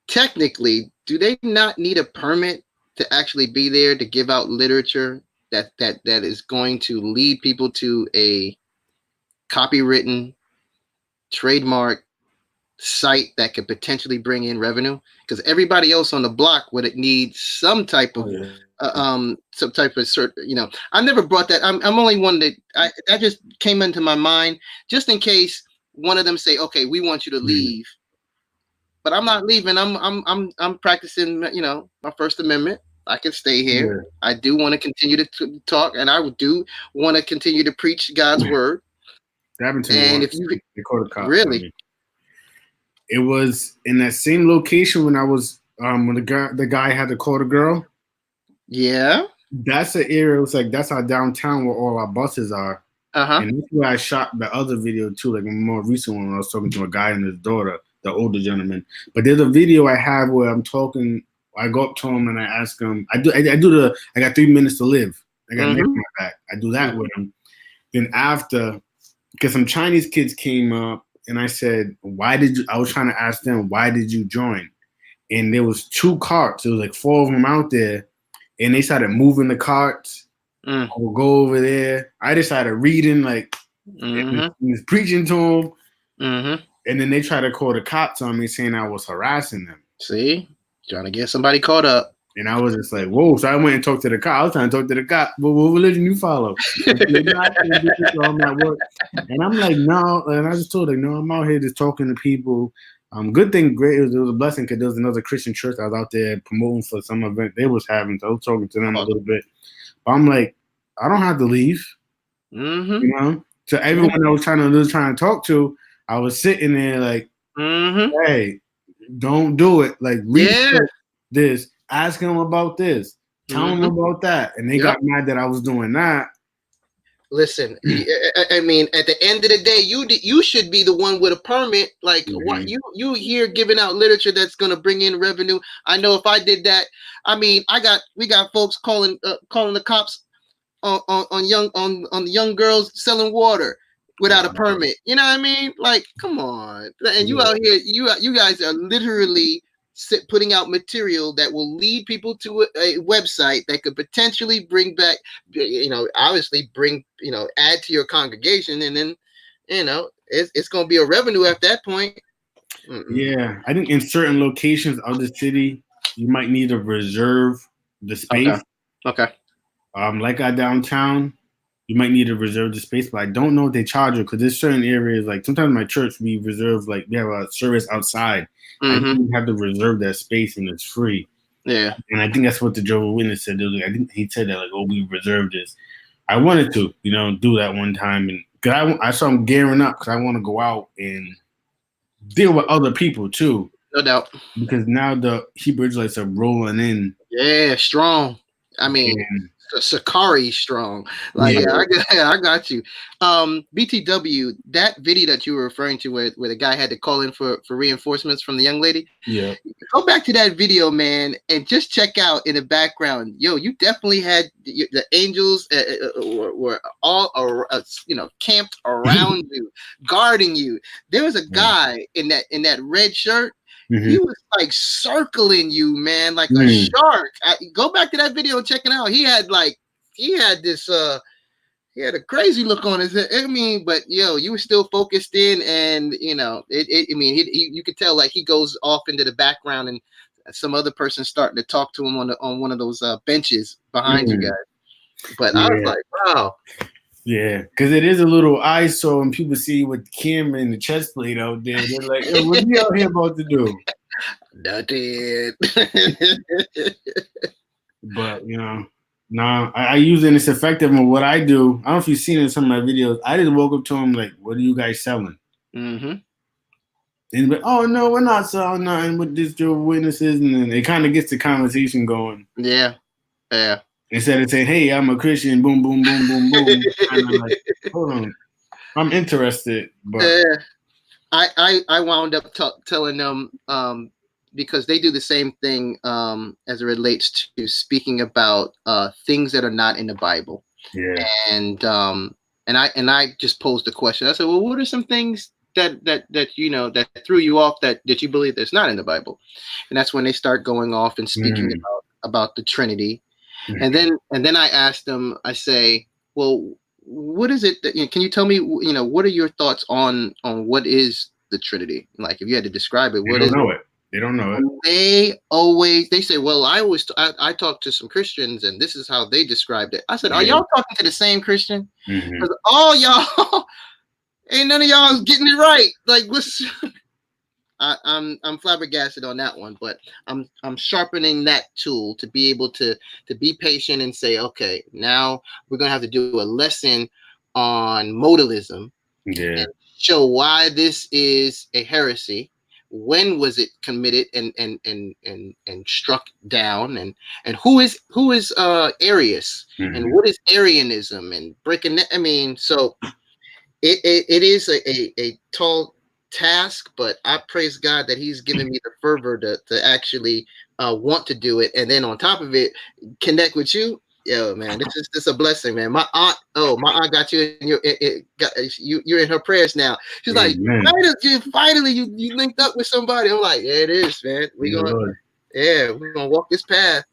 technically, do they not need a permit to actually be there to give out literature that is going to lead people to a copywritten trademark site that could potentially bring in revenue? Because everybody else on the block would need some type of I never brought that. I'm only one that just came into my mind, just in case one of them say, okay, we want you to leave, but I'm not leaving. I'm practicing, my First Amendment. I can stay here. I do want to continue to talk, and I do want to continue to preach God's word. That happened to me. And once. if you record a cop, really, it was in that same location when I was when the guy had to call the girl. Yeah, that's the area. It was like that's our downtown where all our buses are. And that's where I shot the other video too, like a more recent one when I was talking to a guy and his daughter, the older gentleman. But there's a video I have where I'm talking. I go up to him and I ask him. I got 3 minutes to live. I got neck on my back. I do that with him. Then after, because some Chinese kids came up and I said, I was trying to ask them, why did you join? And there was 2 carts. There was like 4 of them out there, and they started moving the carts. I would go over there. I just started reading, like, and was preaching to them. And then they tried to call the cops on me saying I was harassing them. See? Trying to get somebody caught up. And I was just like, whoa. So I went and talked to the cop. I was trying to talk to the cop. But what religion you follow? And I'm like, no. And I just told her, no, I'm out here just talking to people. Good thing, great. It was a blessing because there was another Christian church I was out there promoting for some event they was having. So I was talking to them a little bit. But I'm like, I don't have to leave. So everyone I was trying to talk to, I was sitting there like, hey, don't do it. Like, research this. Ask them about this. Tell them about that. And they got mad that I was doing that. Listen, I mean, at the end of the day, you should be the one with a permit. Like, what you here giving out literature that's going to bring in revenue. I know if I did that, I mean, we got folks calling the cops on young girls selling water without a permit. You know what I mean? Like, come on. And you out here, you guys are literally putting out material that will lead people to a website that could potentially bring back, obviously bring, add to your congregation, and then, it's going to be a revenue at that point. Yeah, I think in certain locations of the city, you might need to reserve the space. Okay. Like our downtown, you might need to reserve the space, but I don't know if they charge you because there's certain areas, like sometimes my church, we reserve, like we have a service outside. I think you have to reserve that space and it's free. Yeah. And I think that's what the Jehovah Witness said. I think he said that, like, oh, we reserved this. I wanted to, do that one time. And cause I saw him gearing up because I want to go out and deal with other people too. No doubt. Because now the Hebrew Israelites are rolling in. Yeah, strong. I mean, Sakari strong. Like, I got you. BTW, that video that you were referring to where the guy had to call in for reinforcements from the young lady. Yeah. Go back to that video, man, and just check out in the background. Yo, you definitely had the angels were all camped around you, guarding you. There was a guy in that red shirt. Mm-hmm. He was like circling you, man, like a shark. Go back to that video and check it out. He had a crazy look on his head. I mean, but yo, you were still focused in, and you could tell like he goes off into the background, and some other person starting to talk to him on one of those benches behind you guys. But I was like, wow. Yeah, because it is a little ISO, and people see with the camera and the chest plate out there. They're like, hey, what are you out here about to do? Nothing. But, I use it and it's effective. And what I do, I don't know if you've seen it in some of my videos, I just woke up to them like, what are you guys selling? Mm-hmm. And like, oh, no, we're not selling nothing with this Jehovah's Witnesses. And then it kind of gets the conversation going. Yeah. Yeah. Instead of saying, hey, I'm a Christian, boom, boom, boom, boom, boom. Kind of like, hold on. I'm interested. But I wound up telling them because they do the same thing as it relates to speaking about things that are not in the Bible. Yeah. And I just posed the question. I said, well, what are some things that threw you off that you believe that's not in the Bible? And that's when they start going off and speaking about the Trinity. And then I asked them, I say, well, what is it that, can you tell me, what are your thoughts on what is the Trinity? Like, if you had to describe it, what is it? They don't know it. They say, well, I talked to some Christians and this is how they described it. I said, are y'all talking to the same Christian? Because all y'all, ain't none of y'all getting it right. Like, what's... I'm flabbergasted on that one, but I'm sharpening that tool to be able to be patient and say, okay, now we're gonna have to do a lesson on modalism, and show why this is a heresy, when was it committed and struck down, and who is Arius, and what is Arianism, and breaking that. I mean, so it is a tall task, but I praise God that He's given me the fervor to actually want to do it, and then on top of it, connect with you. Yo, man, this is a blessing, man. My aunt got you in you're in her prayers now. She's like, finally you linked up with somebody. I'm like, yeah, it is, man. We're gonna walk this path.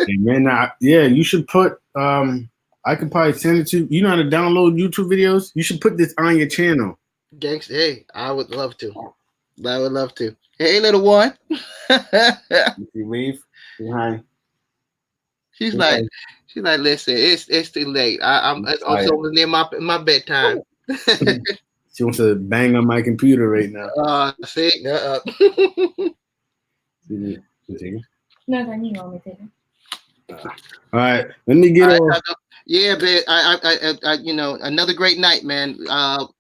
Man, you should put I could probably send it to you. You know how to download YouTube videos? You should put this on your channel. Gangsta, hey, I would love to. Hey, little one. You wave. Say hi. She's like, listen, it's too late. I'm also near my bedtime. She wants to bang on my computer right now. See, all right, let me get off. Yeah, man. I another great night, man.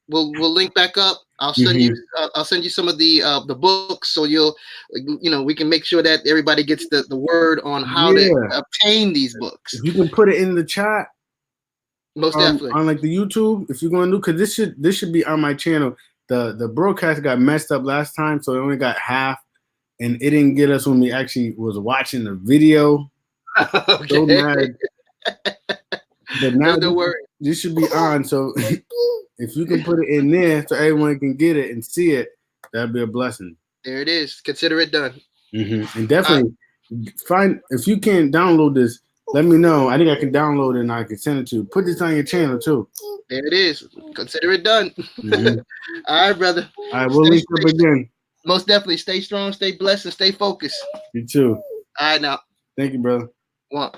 We'll link back up. I'll send you some of the books, so we can make sure that everybody gets the word on how to obtain these books. If you can put it in the chat, most definitely on like the YouTube, if you're going to do, because this should be on my channel. The broadcast got messed up last time, so it only got half, and it didn't get us when we actually was watching the video. Okay. So mad. But now this should be on, so if you can put it in there so everyone can get it and see it, that'd be a blessing. There it is. Consider it done. And definitely find, if you can't download this, let me know. I think I can download it and I can send it to you. Put this on your channel too. There it is. Consider it done. All right, brother. All right, we'll link up again. Most definitely. Stay strong, stay blessed, and stay focused. You too. All right, now. Thank you, brother. One.